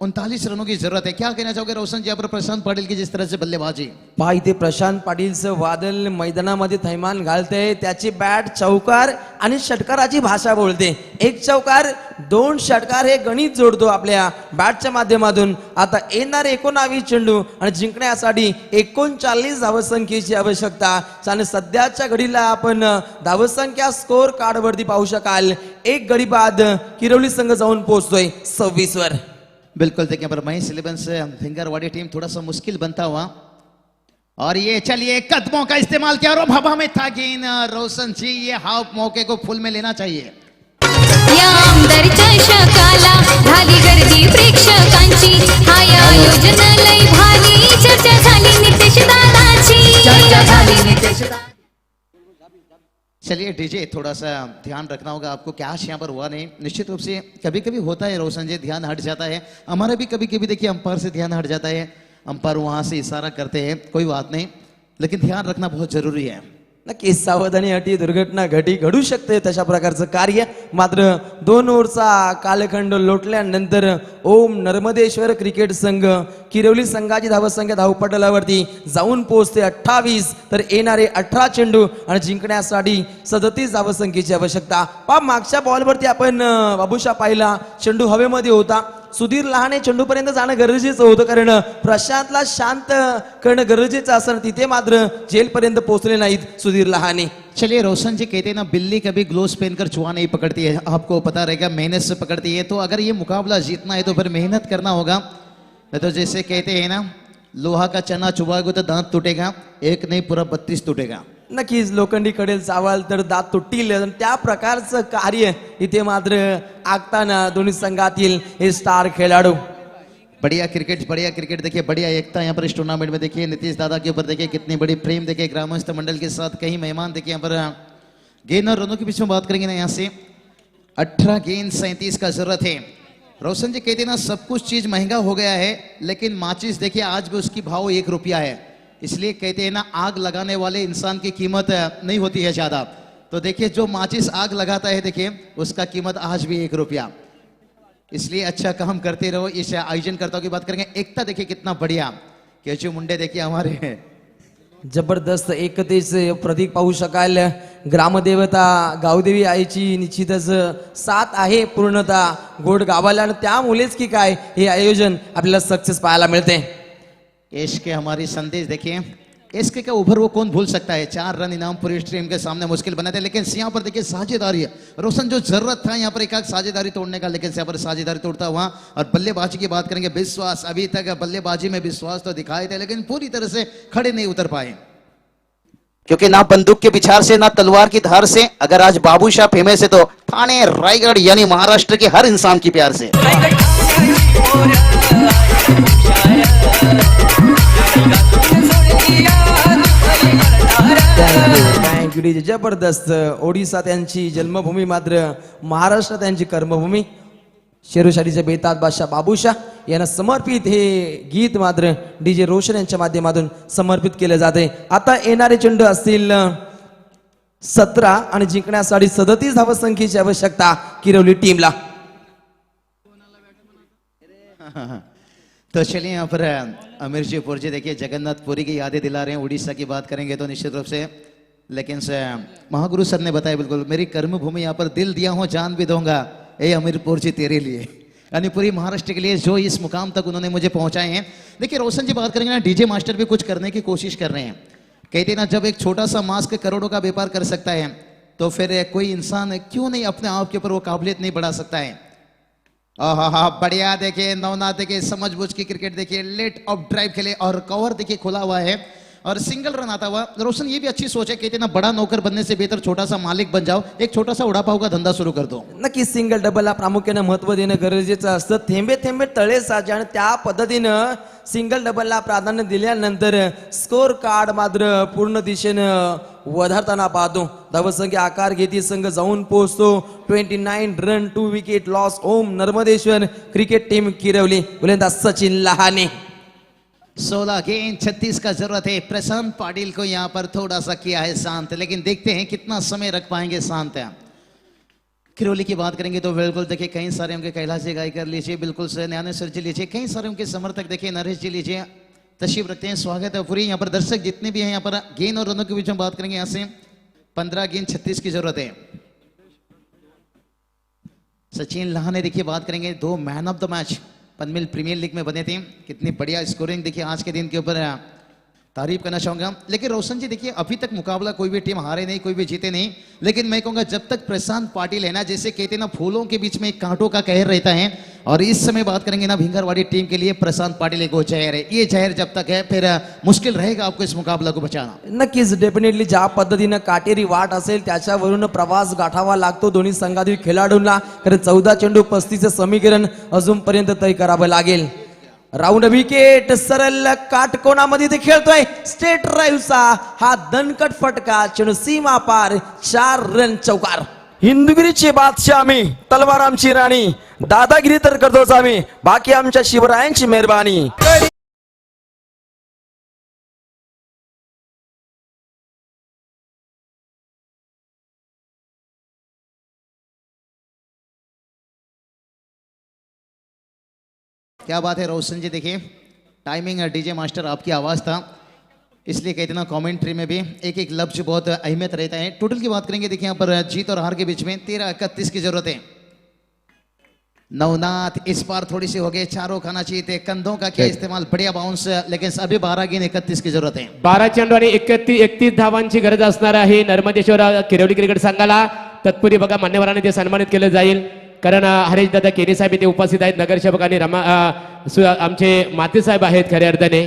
39 रनों की जरूरत है। क्या कहना चाहोगे रोशन जी यहाँ पर प्रशांत पाटिल की जिस तरह से बल्लेबाजी? पहा इथे प्रशांत पाटीलचं वादळ मैदानामध्ये थैमान घालते, त्याची बॅट चौकार आणि षटकाराची भाषा बोलते। एक चौकार 2 षटकार हे गणित जोडतो आपल्या बॅटच्या माध्यमातून। आता येणारे 19 चेंडू आणि जिंकण्यासाठी 39 धावसंख्येची आवश्यकता आणि सध्याच्या घडीला आपण धावसंख्या स्कोर कार्ड वरती पाहू शकाल। एक गडी बाद किरवली संघ जाऊन पोहोचतोय 26 वर। बिल्कुल देखिए पर महेश 11 से भिंगरवाड़ी टीम थोड़ा सा मुश्किल बनता हुआ। और ये चलिए कदमों का इस्तेमाल किया और हवा में था गेंद। रोशन जी ये हाफ मौके को फुल में लेना चाहिए। या आमदार चषकाला झाली गर्दी प्रेक्षकांची, हाय आयोजन लय भारी, चर्चा झाली नितेश दादाची। चलिए डीजे थोड़ा सा ध्यान रखना होगा आपको, कैश यहाँ पर हुआ नहीं। निश्चित रूप से कभी कभी होता है रोशन जी, ध्यान हट जाता है। हमारा भी कभी कभी देखिए अंपायर से ध्यान हट जाता है, अंपायर वहां से इशारा करते हैं, कोई बात नहीं, लेकिन ध्यान रखना बहुत जरूरी है। नक्कीच सावधानी अटी दुर्घटना घडू शकते तशा प्रकारचं कार्य। मात्र 2 ओव्हरचा कालखंड लोटल्यानंतर ओम नर्मदेश्वर क्रिकेट संघ किरवली संघाची धावसंख्या धावपटलावरती जाऊन पोहोचते 28, तर येणारे 18 चेंडू आणि जिंकण्यासाठी 37 धावसंख्येची आवश्यकता। मागच्या बॉलवरती आपण बाबूशा पाहिला, चेंडू हवेमध्ये होता, सुधीर लहाने चेंडू पर्यंत जाणं गरजेचं होतं, कारण प्रशांतला शांत करणं गरजेचं असताना तिथे मात्र जेल पर्यंत पोहोचले नाहीत सुधीर लहाने। चलिए रोशन जी कहते हैं ना बिल्ली कभी ग्लोव्स पहनकर चूहा नहीं पकड़ती है, आपको पता रहेगा मेहनत से पकड़ती है। तो अगर ये मुकाबला जीतना है तो फिर मेहनत करना होगा। तो जैसे कहते हैं ना लोहा का चना चुभाएगा तो दांत टूटेगा, एक नहीं पूरा 32 टूटेगा। नक्कीच लोखंडी कडेल चावाल तर दात तुटतील, त्या प्रकारचं कार्य इथे मात्र आखताना दोन्ही संघातील हे स्टार खेळाडू। बढ़िया क्रिकेट देखिए, बढ़िया एकता यहाँ पर इस टूर्नामेंट में देखिए। नीतीश दादा के ऊपर देखिए कितनी बड़ी प्रेम देखिए ग्रामस्थ मंडल के साथ। कई मेहमान देखिए यहाँ पर गेंद और रनों के बीच में बात करेंगे ना, यहाँ से 18 गेंद 37 का जरूरत है। रोशन जी कहते ना सब कुछ चीज महंगा हो गया है, लेकिन माचिस देखिए आज भी उसकी भाव 1 रुपया है। इसलिए कहते हैं ना आग लगाने वाले इंसान की कीमत नहीं होती है ज्यादा। तो देखिए जो माचिस आग लगाता है देखिए उसका कीमत आज भी 1 रुपया। इसलिए अच्छा काम करते रहो। इस आयोजनकर्ताओं की बात करेंगे, एकता देखिए कितना बढ़िया। केशव मुंडे देखिए हमारे जबरदस्त एकतेचे प्रतीक पाहू शकाल। ग्रामदेवता गावदेवी आईची निश्चितच साथ आहे पूर्णतः गोड गावाला, आणि त्यामुळेच की काय हे आयोजन आपल्याला सक्सेस पाहायला मिळते। एश के हमारी संदेश देखिए, एस के उभर वो कौन भूल सकता है। 4 रन इनाम पूरी टीम के सामने मुश्किल बना थे, लेकिन यहाँ पर देखिए साझेदारी है। रोशन जो जरूरत था यहाँ पर एक साझेदारी तोड़ने का, लेकिन यहाँ पर साझेदारी तोड़ता हुआ। और बल्लेबाजी की बात करेंगे, विश्वास अभी तक बल्लेबाजी में विश्वास तो दिखाए थे, लेकिन पूरी तरह से खड़े नहीं उतर पाए, क्योंकि ना बंदूक के पिछाड़ से ना तलवार की धार से। अगर आज बाबूशाह फेमस है तो ठाणे रायगढ़ यानी महाराष्ट्र के हर इंसान की प्यार से। थँक्यू डीजे, जबरदस्त। ओडिसा त्यांची जन्मभूमी मात्र महाराष्ट्र त्यांची कर्मभूमी। शेरूशालीचे बेताज बादशाह बाबूशाह यांना समर्पित हे गीत मात्र डीजे रोशन यांच्या माध्यमातून समर्पित केले जाते। आता येणारे चेंडू असतील 17 आणि जिंकण्यासाठी 37 धावसंख्येची आवश्यकता किरवली टीमला। तो चलिए यहाँ पर अमीर जी पुरजी देखिए जगन्नाथपुरी की यादें दिला रहे हैं। उड़ीसा की बात करेंगे तो निश्चित रूप से, लेकिन महागुरु सर ने बताया बिल्कुल मेरी कर्म भूमि यहाँ पर दिल दिया हूँ जान भी दूंगा ए अमीरपुर जी तेरे लिए, यानी पूरी महाराष्ट्र के लिए जो इस मुकाम तक उन्होंने मुझे पहुंचाए हैं। देखिए रोशन जी बात करेंगे ना, डीजे मास्टर भी कुछ करने की कोशिश कर रहे हैं। कहते ना जब एक छोटा सा मास्क करोड़ों का व्यापार कर सकता है तो फिर कोई इंसान क्यों नहीं अपने आप के ऊपर वो काबिलियत नहीं बढ़ा सकता है। हाँ बढ़िया, देखिए नवनाथ देखिए समझबूझ की क्रिकेट देखिए, लेट ऑफ ड्राइव खेले और कवर देखिए खुला हुआ है और सिंगल रन आता हुआ। रोशन ये भी अच्छी सोच है, कहते ना बड़ा नौकर बनने से बेहतर छोटा सा मालिक बन जाओ, एक छोटा सा उडापाव का धंदा सुरू कर दो। नक्की सिंगल डबलला प्रामुख्याने महत्व देणं गरजेचं असतं. थेंबे थेंबे तळे साचे आणि त्या पद्धतीनं सिंगल डबलला प्राधान्य दिल्यानंतर स्कोर कार्ड मात्र पूर्ण दिशेनं वधारताना पाहतो. धावसंख्या आकार घेती संघ जाऊन पोहोचतो 29 रन 2 विकेट लॉस. ओम नर्मदेश्वर क्रिकेट टीम किरवली. गोलंदाज सचिन लहाने. 16 गेंद 36 का जरूरत है. प्रशांत पाटिल को यहाँ पर थोड़ा सा किया है शांत, लेकिन देखते हैं कितना समय रख पाएंगे शांत. किरोली की बात करेंगे तो बिल्कुल देखिए कई सारे उनके कैलाश जी गायकर लीजिए, बिल्कुल से ज्ञानेश्वर जी लीजिए, कई सारे उनके समर्थक देखिए नरेश जी लीजिए, तशरीफ रखते हैं, स्वागत है पूरी. यहाँ पर दर्शक जितने भी हैं यहाँ पर गेंद और रनों के बीच में बात करेंगे. यहाँ से 15 गेंद 36 की जरूरत है. सचिन लहाने देखिए बात करेंगे, 2 man of the match Panvel premier league में बने थे. कितनी बढ़िया स्कोरिंग देखिए आज के दिन के ऊपर तारीफ करना चाहूंगा. लेकिन रोशन जी देखिए अभी तक मुकाबला कोई भी टीम हारे नहीं, कोई भी जीते नहीं, लेकिन मैं कहूंगा जब तक प्रशांत पाटिल है ना, जैसे कहते ना फूलों के बीच में एक कांटों का कहर रहता है, और इस समय बात करेंगे ना भिंगरवाड़ी टीम के लिए प्रशांत पाटिल एक वो जहर है. ये जहर जब तक है फिर मुश्किल रहेगा आपको इस मुकाबला को बचाना. नक्कीच डेफिनेटली ज्या पद्धतीनं काटेरी वाट असेल त्याच्यावरून प्रवास गाठावा लागतो दोन्ही संघातील खेळाडूंना. कारण 14 चेंडू 35 समीकरण अजूनपर्यंत तय करावं लागेल. राऊंड विकेट सरळ काटकोणामध्ये ते खेळतोय. स्टेट ड्राईव्हचा हा दणकट फटका, चेंडू सीमा पार, 4 रन चौकार. हिंदुगिरीचे बादशाह आम्ही, तलवार आमची राणी, दादागिरी तर करतोच आम्ही, बाकी आमच्या शिवरायांची मेहरबानी. क्या बात है रोशन जी, देखिए टाइमिंग डीजे मास्टर आपकी आवाज़ था, इसलिए कहते ना कमेंट्री में भी एक एक लफ्ज बहुत अहमियत रहता है. टोटल की बात करेंगे देखिए यहाँ पर जीत और हार के बीच में 13-31 की जरूरत है. नवनाथ इस बार थोड़ी सी हो गई, चारों खाना चाहिए थे, कंधों का क्या इस्तेमाल, बढ़िया बाउंस, लेकिन अभी 12 गेंद 31 की जरूरत है. 12 चेंडू आणि 31 धावांची गरज असणार आहे नर्मदेश्वर किरवली क्रिकेट संघाला. तत्पूर्वी बघा मान्यवरांनी ते सन्मानित केलं जाईल, कारण हरेश दादा केरी साहेब इथे उपस्थित आहेत. नगरसेवक आणि आमचे माते साहेब आहेत. खऱ्या अर्थाने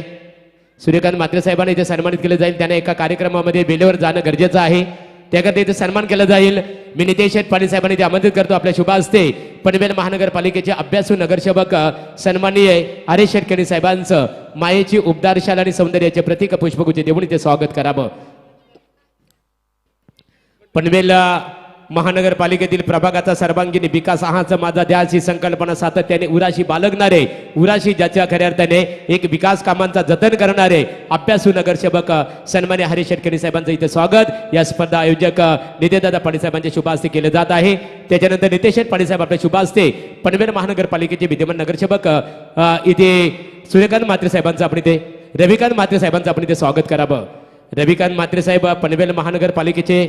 सूर्यकांत मात्रे साहेबांना इथे सन्मानित केलं जाईल. त्यांना एका कार्यक्रमामध्ये बेलेवर जाणं गरजेचं आहे, त्याकरता इथे सन्मान केला जाईल. मी नितेश शेठ पाटील साहेबांना इथे आमंत्रित करतो आपल्या शुभ हस्ते पनवेल महानगरपालिकेचे अभ्यासू नगरसेवक सन्माननीय हरेश शेठ केरी साहेबांचं मायेची उपदारशाल आणि सौंदर्याचे प्रतीक पुष्पगुच्छ देऊन इथे स्वागत करावं. पनवेल महानगरपालिकेतील प्रभागाचा सर्वांगीण विकास हाच माझा ध्यास ही संकल्पना सातत्याने उराशी बाळगणारे, उराशी ज्याच्या खऱ्या अर्थाने एक विकास कामांचा जतन करणारे अभ्यासू नगरसेवक सन्मान्य हरीश शेटकरी साहेबांचं इथे स्वागत या स्पर्धा आयोजक नितेशदादा पाटील साहेबांच्या शुभ हस्ते केले जात आहे. त्याच्यानंतर नितेश पाटील साहेब आपल्या शुभ हस्ते पनवेल महानगरपालिकेचे विद्यमान नगरसेवक इथे सूर्यकांत मात्रे साहेबांचं आपण इथे रविकांत मात्रे साहेबांचं आपण इथे स्वागत करावं. रविकांत मात्रे साहेब पनवेल महानगरपालिकेचे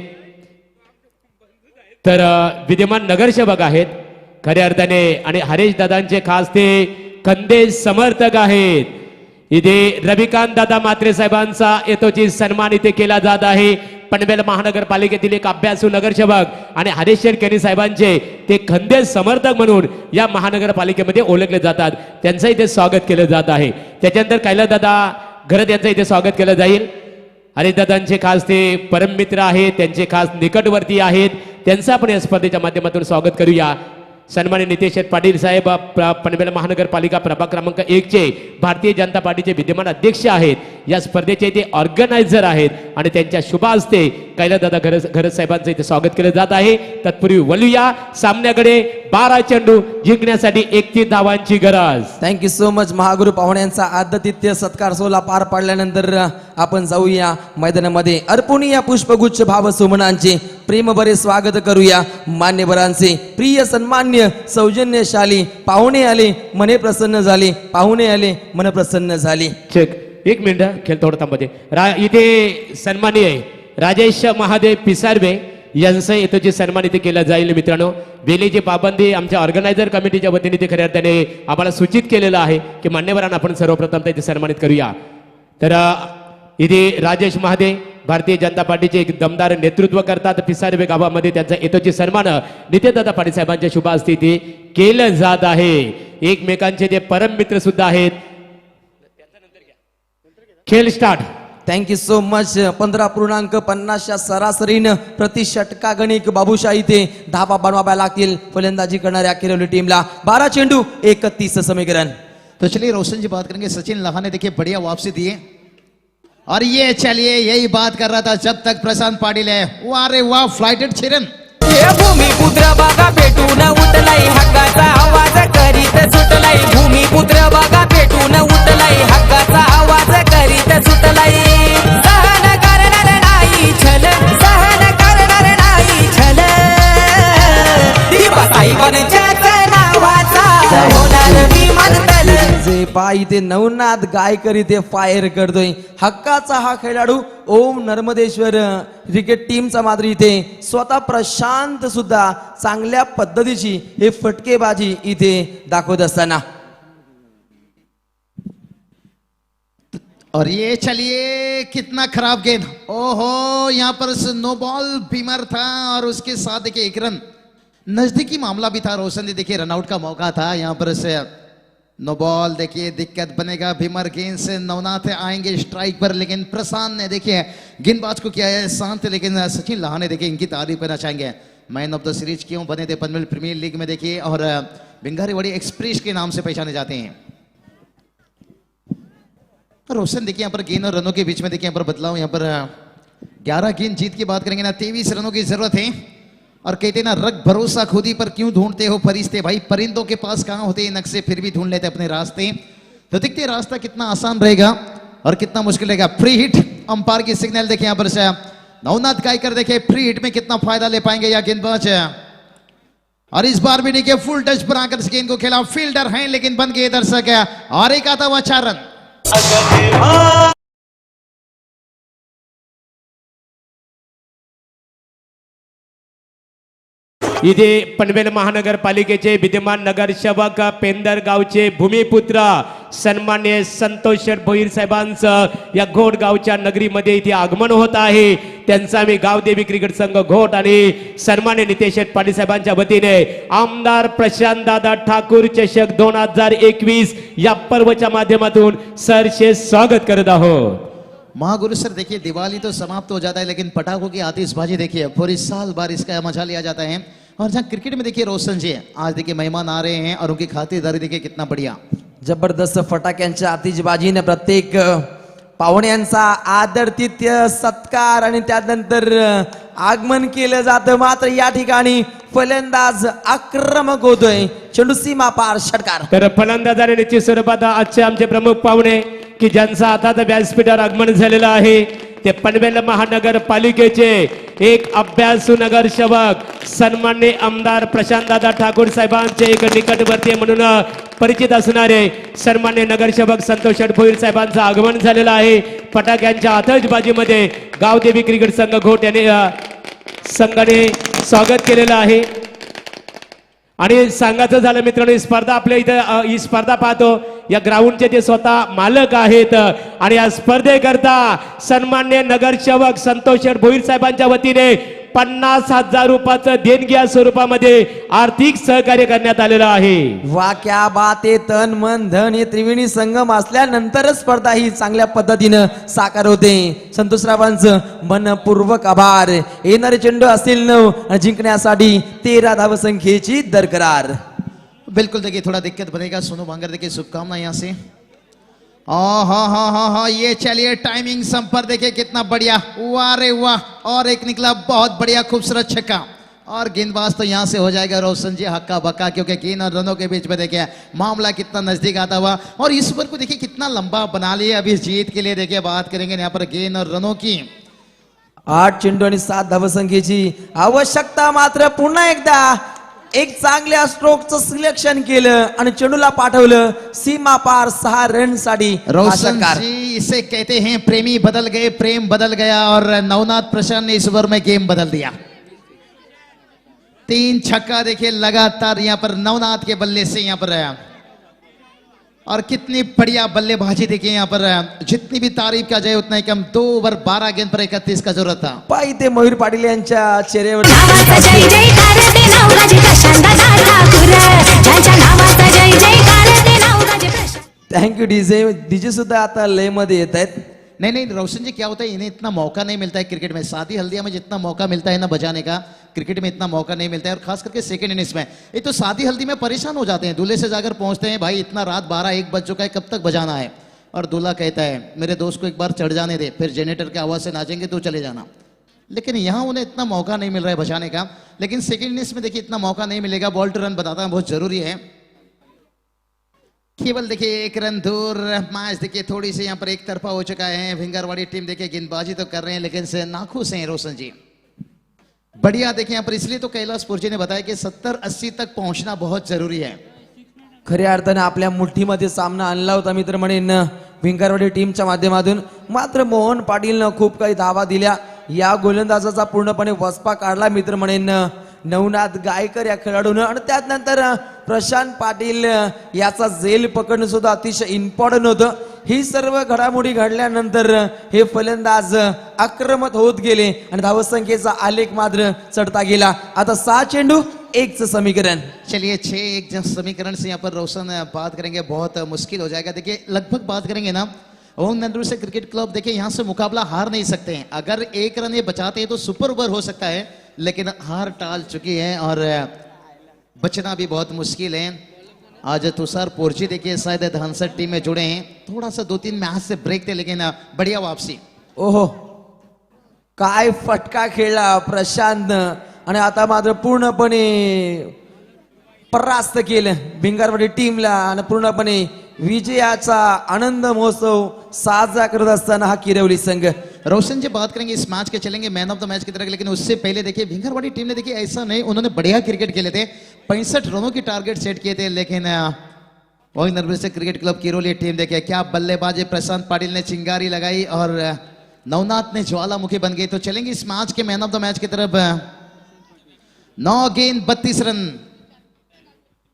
तर विद्यमान नगरसेवक आहेत खऱ्या अर्थाने, आणि हरेश दादांचे खास ते कंदे समर्थक आहेत. इथे रविकांत दादा मात्रे साहेबांचा येतोची सन्मान इथे केला जात आहे. पनवेल महानगरपालिकेतील एक अभ्यासू नगरसेवक आणि हरेश केरी साहेबांचे ते खंदे समर्थक म्हणून या महानगरपालिकेमध्ये ओळखले जातात. त्यांचं इथे स्वागत केलं जात आहे. त्याच्यानंतर कैलास दादा घरत यांचं इथे स्वागत केलं जाईल. हरिदादांचे खास ते परममित्र आहेत, त्यांचे खास निकटवर्ती आहेत, त्यांचं आपण या स्पर्धेच्या माध्यमातून स्वागत करूया. सन्माननीय नितेश शेठ पाटील साहेब पनवेल महानगरपालिका प्रभाग क्रमांक 1 चे भारतीय जनता पार्टीचे विद्यमान अध्यक्ष आहेत. या स्पर्धेचे ते ऑर्गनायझर आहेत आणि त्यांच्या शुभ हस्ते कैलासदादा घरत साहेबांचं इथे स्वागत केलं जात आहे. तत्पूर्वी वळूया सामन्याकडे. 12 चेंडू जिंकण्यासाठी 31 धावांची गरज. Thank you so much. महागुरु पाहुण्यांचा आदतिथ्य सत्कार सोहळा पार पाडल्यानंतर आपण जाऊया मैदानामध्ये. अर्पून या पुष्पगुच्छ भाव सुमनांचे प्रेम बरे स्वागत करूया. मान्यवरांचे प्रिय सन्मान्य सौजन्यशाली पाहुणे आले मने प्रसन्न झाले, पाहुणे आले मन प्रसन्न झाली. चेक एक मिनिट खेळ थोडं थांबते. इथे सन्माननीय राजेश महादेव पिसारवे यांचं इथं सन्मान इथे केला जाईल. मित्रांनो, बेलीची पाबंदी आमच्या ऑर्गनायझर कमिटीच्या वतीने ते खऱ्या अर्थाने आम्हाला सूचित केलेलं आहे की मान्यवरांना आपण सर्वप्रथम इथे सन्मानित करूया. तर इथे राजेश महादेव भारतीय जनता पार्टीचे एक दमदार नेतृत्व करतात. पिसारवे गावामध्ये त्यांचा यथोचित सन्मान नितेशदादा पाटील साहेबांच्या शुभ हस्ते इथे केलं जात आहे. एकमेकांचे ते परम मित्र सुद्धा आहेत. खेळ स्टार्ट. Thank you so much. 15.50 सरासरीनं प्रति षटकागणिक बाबूशाह इथे धाबा बनवाव्या लागतील फलंदाजी करणाऱ्या किरवली टीमला. 12 चेंडू 31 समीकरण. तो चलिए रोशन जी बात करेंगे. सचिन लहाने देखिए बढ़िया वापसी दिए और ये चलिए यही बात कर रहा था जब तक प्रशांत पाटिल है. वाह रे वाह फ्लाइटेड छिरन. हे भूमिपुत्र बघा पेटून उठलाय हक्काचा आवाज करीत सुटलाय. भूमिपुत्र बघा पेटून उठलाय हक्काचा आवाज करीत सुटलाय. सहन करणार नाही छल, सहन करणार नाही छल. दिवासाहेबांच्याच नावाचा होणार विमानतल. जे पाय इथे नवनाथ गायकर इथे फायर करतोय. हक्काचा हा खेळाडू ओम नर्मदेश्वर क्रिकेट टीमचा मात्र इथे स्वतः प्रशांत सुद्धा चांगल्या पद्धतीची हे फटकेबाजी इथे दाखवत असताना. और ये चलिए कितना खराब गेंद. ओहो यहाँ पर नो बॉल बीमर था और उसके साथ देखिए एक रन नजदीकी मामला भी था. रोशन जी देखिए रनआउट का मौका था. यहाँ पर से नो बॉल. देखिए दिक्कत बनेगा. भीमर गेंद से नवनाथ आएंगे स्ट्राइक पर, लेकिन प्रशांत ने देखिए गेंदबाज को किया है शांत. लेकिन सचिन लहाने देखिए इनकी तारीफ करना चाहेंगे. मैन ऑफ द सीरीज क्यों बने थे पनवेल प्रीमियर लीग में देखिए, और भिंगारीवाड़ी एक्सप्रेस के नाम से पहचाने जाते हैं. रोशन देखिए यहाँ पर गेंद और रनों के बीच में देखिए यहाँ पर बदलाव. यहाँ पर 11 गेंद जीत की बात करेंगे ना, 23 रनों की जरूरत है. और कहते ना रख भरोसा खुद ही पर क्यों ढूंढते हो फरिश्ते. भाई परिंदों के पास कहां होते हैं नक्शे, फिर भी ढूंढ लेते अपने रास्ते. तो देखते रास्ता कितना आसान रहेगा और कितना मुश्किल रहेगा. फ्री हिट अंपायर की सिग्नल देखिए यहाँ पर से नवनाथ गायकर देखिए फ्री हिट में कितना फायदा ले पाएंगे या गेंदबाज. और इस बार भी देखिए फुल टच बनाकर इस गेंद को खेला. फील्डर हैं लेकिन बन गए दर्शक है और एक आता हुआ 4 रन. इथे पनवेल महानगरपालिकेचे विद्यमान नगरसेवक पेंदर गावचे भूमिपुत्र सन्मान्य संतोष शेठ भोईर साहेबांचं या घोट गावच्या नगरीमध्ये इथे आगमन होत आहे. त्यांचा मी गावदेवी क्रिकेट संघ घोट आणि सन्मान्य नितेश शेठ पाटील साहेबांच्या वतीने आमदार प्रशांत दादा ठाकूर चषक 2021 या पर्वच्या माध्यमातून सरसे स्वागत करत आहोत. महागुरु सर देखिए दिवाली तो समाप्त हो जाता है, लेकिन पटाखों की आतिशबाजी देखिए पूरी साल भर इसका मजा लिया जाता है. और जहाँ क्रिकेट में देखिए रोशन जी आज देखिए मेहमान आ रहे हैं और उनकी खातिरदारी देखिए कितना बढ़िया. जबरदस्त फटाक्यांच्या आतिषबाजीने प्रत्येक पाहुण्यांचा आदरातिथ्य सत्कार आणि त्यानंतर आगमन केलं जातं. मात्र या ठिकाणी फलंदाज आक्रमक होतोय. चेंडू सीमा पार षटकार. तर फलंदाजाने निश्चित स्वरूपात आजचे आमचे प्रमुख पाहुणे की ज्यांचा आता व्यासपीठावर आगमन झालेलं आहे ते पनवेल महानगरपालिकेचे एक अभ्यासू नगरसेवक सन्मान्य आमदार प्रशांतदादा ठाकूर साहेबांचे एक निकटवर्तीय म्हणून परिचित असणारे सन्मान्य नगरसेवक संतोष शेठ भोईर साहेबांचं आगमन झालेलं आहे. फटाक्यांच्या आतषबाजीमध्ये गावदेवी क्रिकेट संघ घोट याने संघाने स्वागत केलेलं आहे. आणि सांगायचं झालं मित्रांनो, ही स्पर्धा आपल्या इथं ही स्पर्धा पाहतो या ग्राउंडचे ते स्वतः मालक आहेत आणि या स्पर्धेकरता सन्मान्य नगरसेवक संतोष शेठ भोईर साहेबांच्या वतीने 50,000 रुपयाचं देणगी या स्वरूपामध्ये आर्थिक सहकार्य करण्यात आलेलं आहे. वा क्या बात आहे. तन मन धन हे त्रिवेणी संगम असल्यानंतरच स्पर्धा ही चांगल्या पद्धतीनं साकार होते. संतोषरावांचं मनपूर्वक आभार. येणारे चेंडू असतील 9 आणि जिंकण्यासाठी 13 धावसंख्येची दरकरार. बिल्कुल देखिए थोड़ा दिक्कत बनेगा. सोनू भांगर देखिए शुभकामना यहाँ से. हाँ ये चलिए टाइमिंग संपर्क देखिए कितना बढ़िया. वाह रे वाह. और एक निकला बहुत बढ़िया खूबसूरत छक्का. और गेंदबाज तो यहाँ से हो जाएगा रोशन जी हक्का बक्का, क्योंकि गेंद और रनों के बीच में देखिए मामला कितना नजदीक आता हुआ. और इस ओवर को देखिए कितना लंबा बना लिया अभी जीत के लिए. देखिए बात करेंगे यहाँ पर गेंद और रनों की. 8 चेंडू आणि 7 धावसंख्येची आवश्यकता. मात्र पुन्हा एकदा एक चांगल्या स्ट्रोकचं सिलेक्शन केलं आणि चेंडूला पाठवलं सीमा पार 6 रन साठी. रोशन जी इसे कहते हैं प्रेमी बदल गए, प्रेम बदल गया. और नवनाथ प्रशांत ने इस ओवर में गेम बदल दिया. 3 छक्का देखिए लगातार यहाँ पर नवनाथ के बल्ले से यहाँ पर और कितनी बढ़िया बल्लेबाजी देखिए यहाँ पर जितनी भी तारीफ का जाए उतना ही कम 2 ओवर 12 गेंद पर 31 का जरूरत था पाय ते मयूर पाटील यांच्या चेहऱ्यावर नावाचा जय जयकार ते नावराजे प्रशांत दादा ठाकूर ज्यांच्या नावाचा जय जयकार ते नावराजे प्रशांत थँक्यू डीजे सुद्धा आता लय मध्ये येत आहेत. नहीं नहीं रोशन जी क्या होता है इन्हें इतना मौका नहीं मिलता है क्रिकेट में शादी हल्दिया में जितना मौका मिलता है ना बजाने का क्रिकेट में इतना मौका नहीं मिलता है और खास करके सेकंड इनिंग्स में ये तो शादी हल्दी में परेशान हो जाते हैं दूल्हे से जाकर पहुंचते हैं भाई इतना रात 12-1 बज चुका है कब तक बजाना है और दूल्हा कहता है मेरे दोस्त को एक बार चढ़ जाने दे फिर जनरेटर की आवाज से नाचेंगे तो चले जाना लेकिन यहाँ उन्हें इतना मौका नहीं मिल रहा है बजाने का लेकिन सेकंड इनिंग्स में देखिए इतना मौका नहीं मिलेगा बॉल टू रन बताना बहुत जरूरी है केवल देखिए 1 रन दूर मैच देखिए थोड़ी सी यहाँ पर एक तरफा हो चुका है भिंगरवाड़ी टीम देखिए गेंदबाजी तो कर रहे हैं लेकिन से नाखुश हैं रोशन जी बढ़िया देखिए यहाँ पर इसलिए तो कैलाशपुर जी ने बताया कि 70-80 तक पहुंचना बहुत जरूरी है खऱ्या अर्थाने आपल्या मुठ्ठीमध्ये सामना आणला होता मित्र म्हणेन भिंगरवाडी टीमच्या माध्यमातून मात्र मोहन पाटीलनं खूप काही धावा दिल्या या गोलंदाजाचा पूर्णपणे वसपा काढला मित्र म्हणेन नवनाथ गायकर या खेळाडूनं आणि त्यानंतर प्रशांत पाटील याचा झेल पकडणं सुद्धा अतिशय इम्पॉर्टंट होतं ही सर्व घडामोडी घडल्यानंतर हे फलंदाज आक्रमक होत गेले आणि धावसंख्येचा आलेख मात्र चढता गेला आता 6 चेंडू 1 समीकरण चलिए 6-1 समीकरण से यहाँ पर रोशन बात करेंगे बहुत मुश्किल हो जाएगा देखिए लगभग बात करेंगे ना ओम नंदू से क्रिकेट क्लब देखिए यहाँ से मुकाबला हार नहीं सकते हैं अगर 1 रन ये बचाते हैं तो सुपर ओवर हो सकता है लेकिन हार टाल चुकी है और बचना भी बहुत मुश्किल है आज तुषार पोर्ची देखिए शायद धानसर टीम में जुड़े हैं थोड़ा सा 2-3 मैच से ब्रेक थे लेकिन बढ़िया वापसी ओहो काय फटका खेळला प्रशांत आणि आता मात्र पूर्णपणे परास्त केलं भिंगरवाडी टीमला आणि पूर्णपणे विजयाचा आनंद महोत्सव साजरा करत असताना हा किरवली संघ रोशन जी बात करेंगे इस मैच के चलेंगे मैन ऑफ द मैच की तरह लेकिन उससे पहले देखिए भिंगरवाड़ी टीम ने देखिए ऐसा नहीं उन्होंने बढ़िया क्रिकेट खेले थे 65 रनों की टारगेट सेट किए थे लेकिन वही नर्वस से क्रिकेट क्लब किरोली टीम देखिए क्या बल्लेबाजी प्रशांत पाटिल ने चिंगारी लगाई और नवनाथ ने ज्वालामुखी बन गई तो चलेंगे इस मैच के मैन ऑफ द मैच की तरफ 9 गेंद 32 रन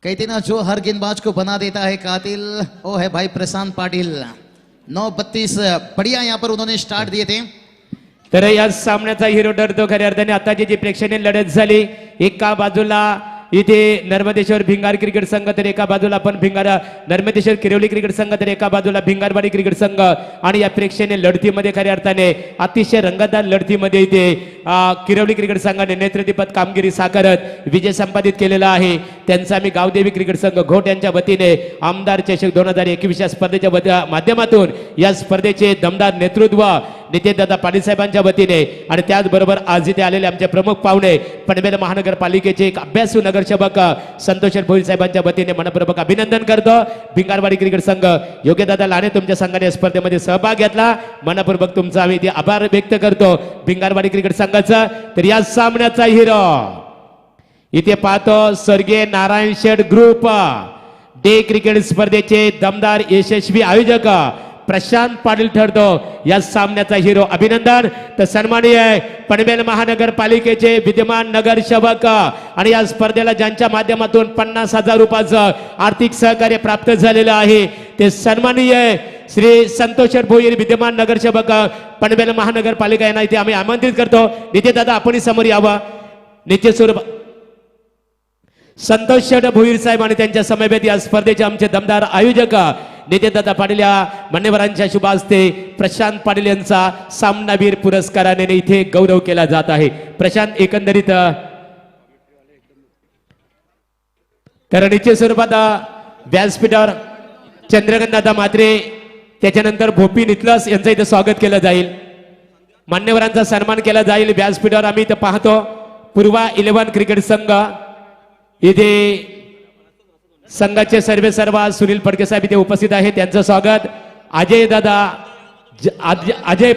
कहते ना जो हर गेंदबाज को बना देता है कातिल वो है भाई प्रशांत पाटिल 9-32 बढ़िया यहाँ पर उन्होंने स्टार्ट दिए थे तर या सामन्याचा हिरो ठरतो खऱ्या अर्थाने आताची जी प्रेक्षणीय लढत झाली एका बाजूला इथे नर्मदेश्वर भिंगार क्रिकेट संघ तर एका बाजूला पण नर्मदेश्वर किरवली क्रिकेट संघ तर एका बाजूला भिंगारवाडी क्रिकेट संघ आणि या प्रेक्षणीय लढतीमध्ये खऱ्या अर्थाने अतिशय रंगतदार लढतीमध्ये इथे किरवली क्रिकेट संघाने नेतृत्वपद कामगिरी साकारत विजय संपादित केलेला आहे त्यांचा आम्ही गावदेवी क्रिकेट संघ घोट यांच्या वतीने आमदार चषक 2021 या स्पर्धेच्या माध्यमातून या स्पर्धेचे दमदार नेतृत्व नितीनदादा पाटील साहेबांच्या वतीने आणि त्याचबरोबर आज इथे आलेले आमचे प्रमुख पाहुणे पनवेल महानगरपालिकेचे एक अभ्यासू नगरसेवक संतोष भोईर साहेबांच्या वतीने मनपूर्वक अभिनंदन करतो भिंगारवाडी क्रिकेट संघ योग्यदादा लाने तुमच्या संघाने स्पर्धेमध्ये सहभाग घेतला मनपूर्वक तुमचा आम्ही इथे आभार व्यक्त करतो भिंगारवाडी क्रिकेट संघाचा तर या सामन्याचा हिरो इथे पाहतो स्वर्गीय नारायण शेठ ग्रुप डे क्रिकेट स्पर्धेचे दमदार यशस्वी आयोजक प्रशांत पाटील ठरतो या सामन्याचा हिरो अभिनंदन तर सन्माननीय पनवेल महानगरपालिकेचे विद्यमान नगरसेवक आणि या स्पर्धेला ज्यांच्या माध्यमातून 50,000 रुपयाचं आर्थिक सहकार्य प्राप्त झालेलं आहे ते सन्माननीय श्री संतोष भोईर विद्यमान नगरसेवक पनवेल महानगरपालिका यांना इथे आम्ही आमंत्रित करतो नितीन दादा आपण समोर यावं नित्य स्वरूप संतोष भोईर साहेब आणि त्यांच्या समवेत या स्पर्धेचे आमचे दमदार आयोजक नितीनदादा पाटील या मान्यवरांच्या शुभ हस्ते प्रशांत पाटील यांचा सामनावीर पुरस्काराने इथे गौरव केला जात आहे प्रशांत एकंदरीत तर निश्चित स्वरूपात व्यासपीठावर चंद्रकांतदादा मात्रे त्याच्यानंतर भोपी नितलस यांचं इथे स्वागत केलं जाईल मान्यवरांचा सन्मान केला जाईल व्यासपीठावर आम्ही इथं पाहतो पूर्वा 11 क्रिकेट संघ इथे संघाचे सर्वेसर्वा सुनील फडके साहेब इथे उपस्थित आहेत त्यांचं स्वागत अजय दादा अजय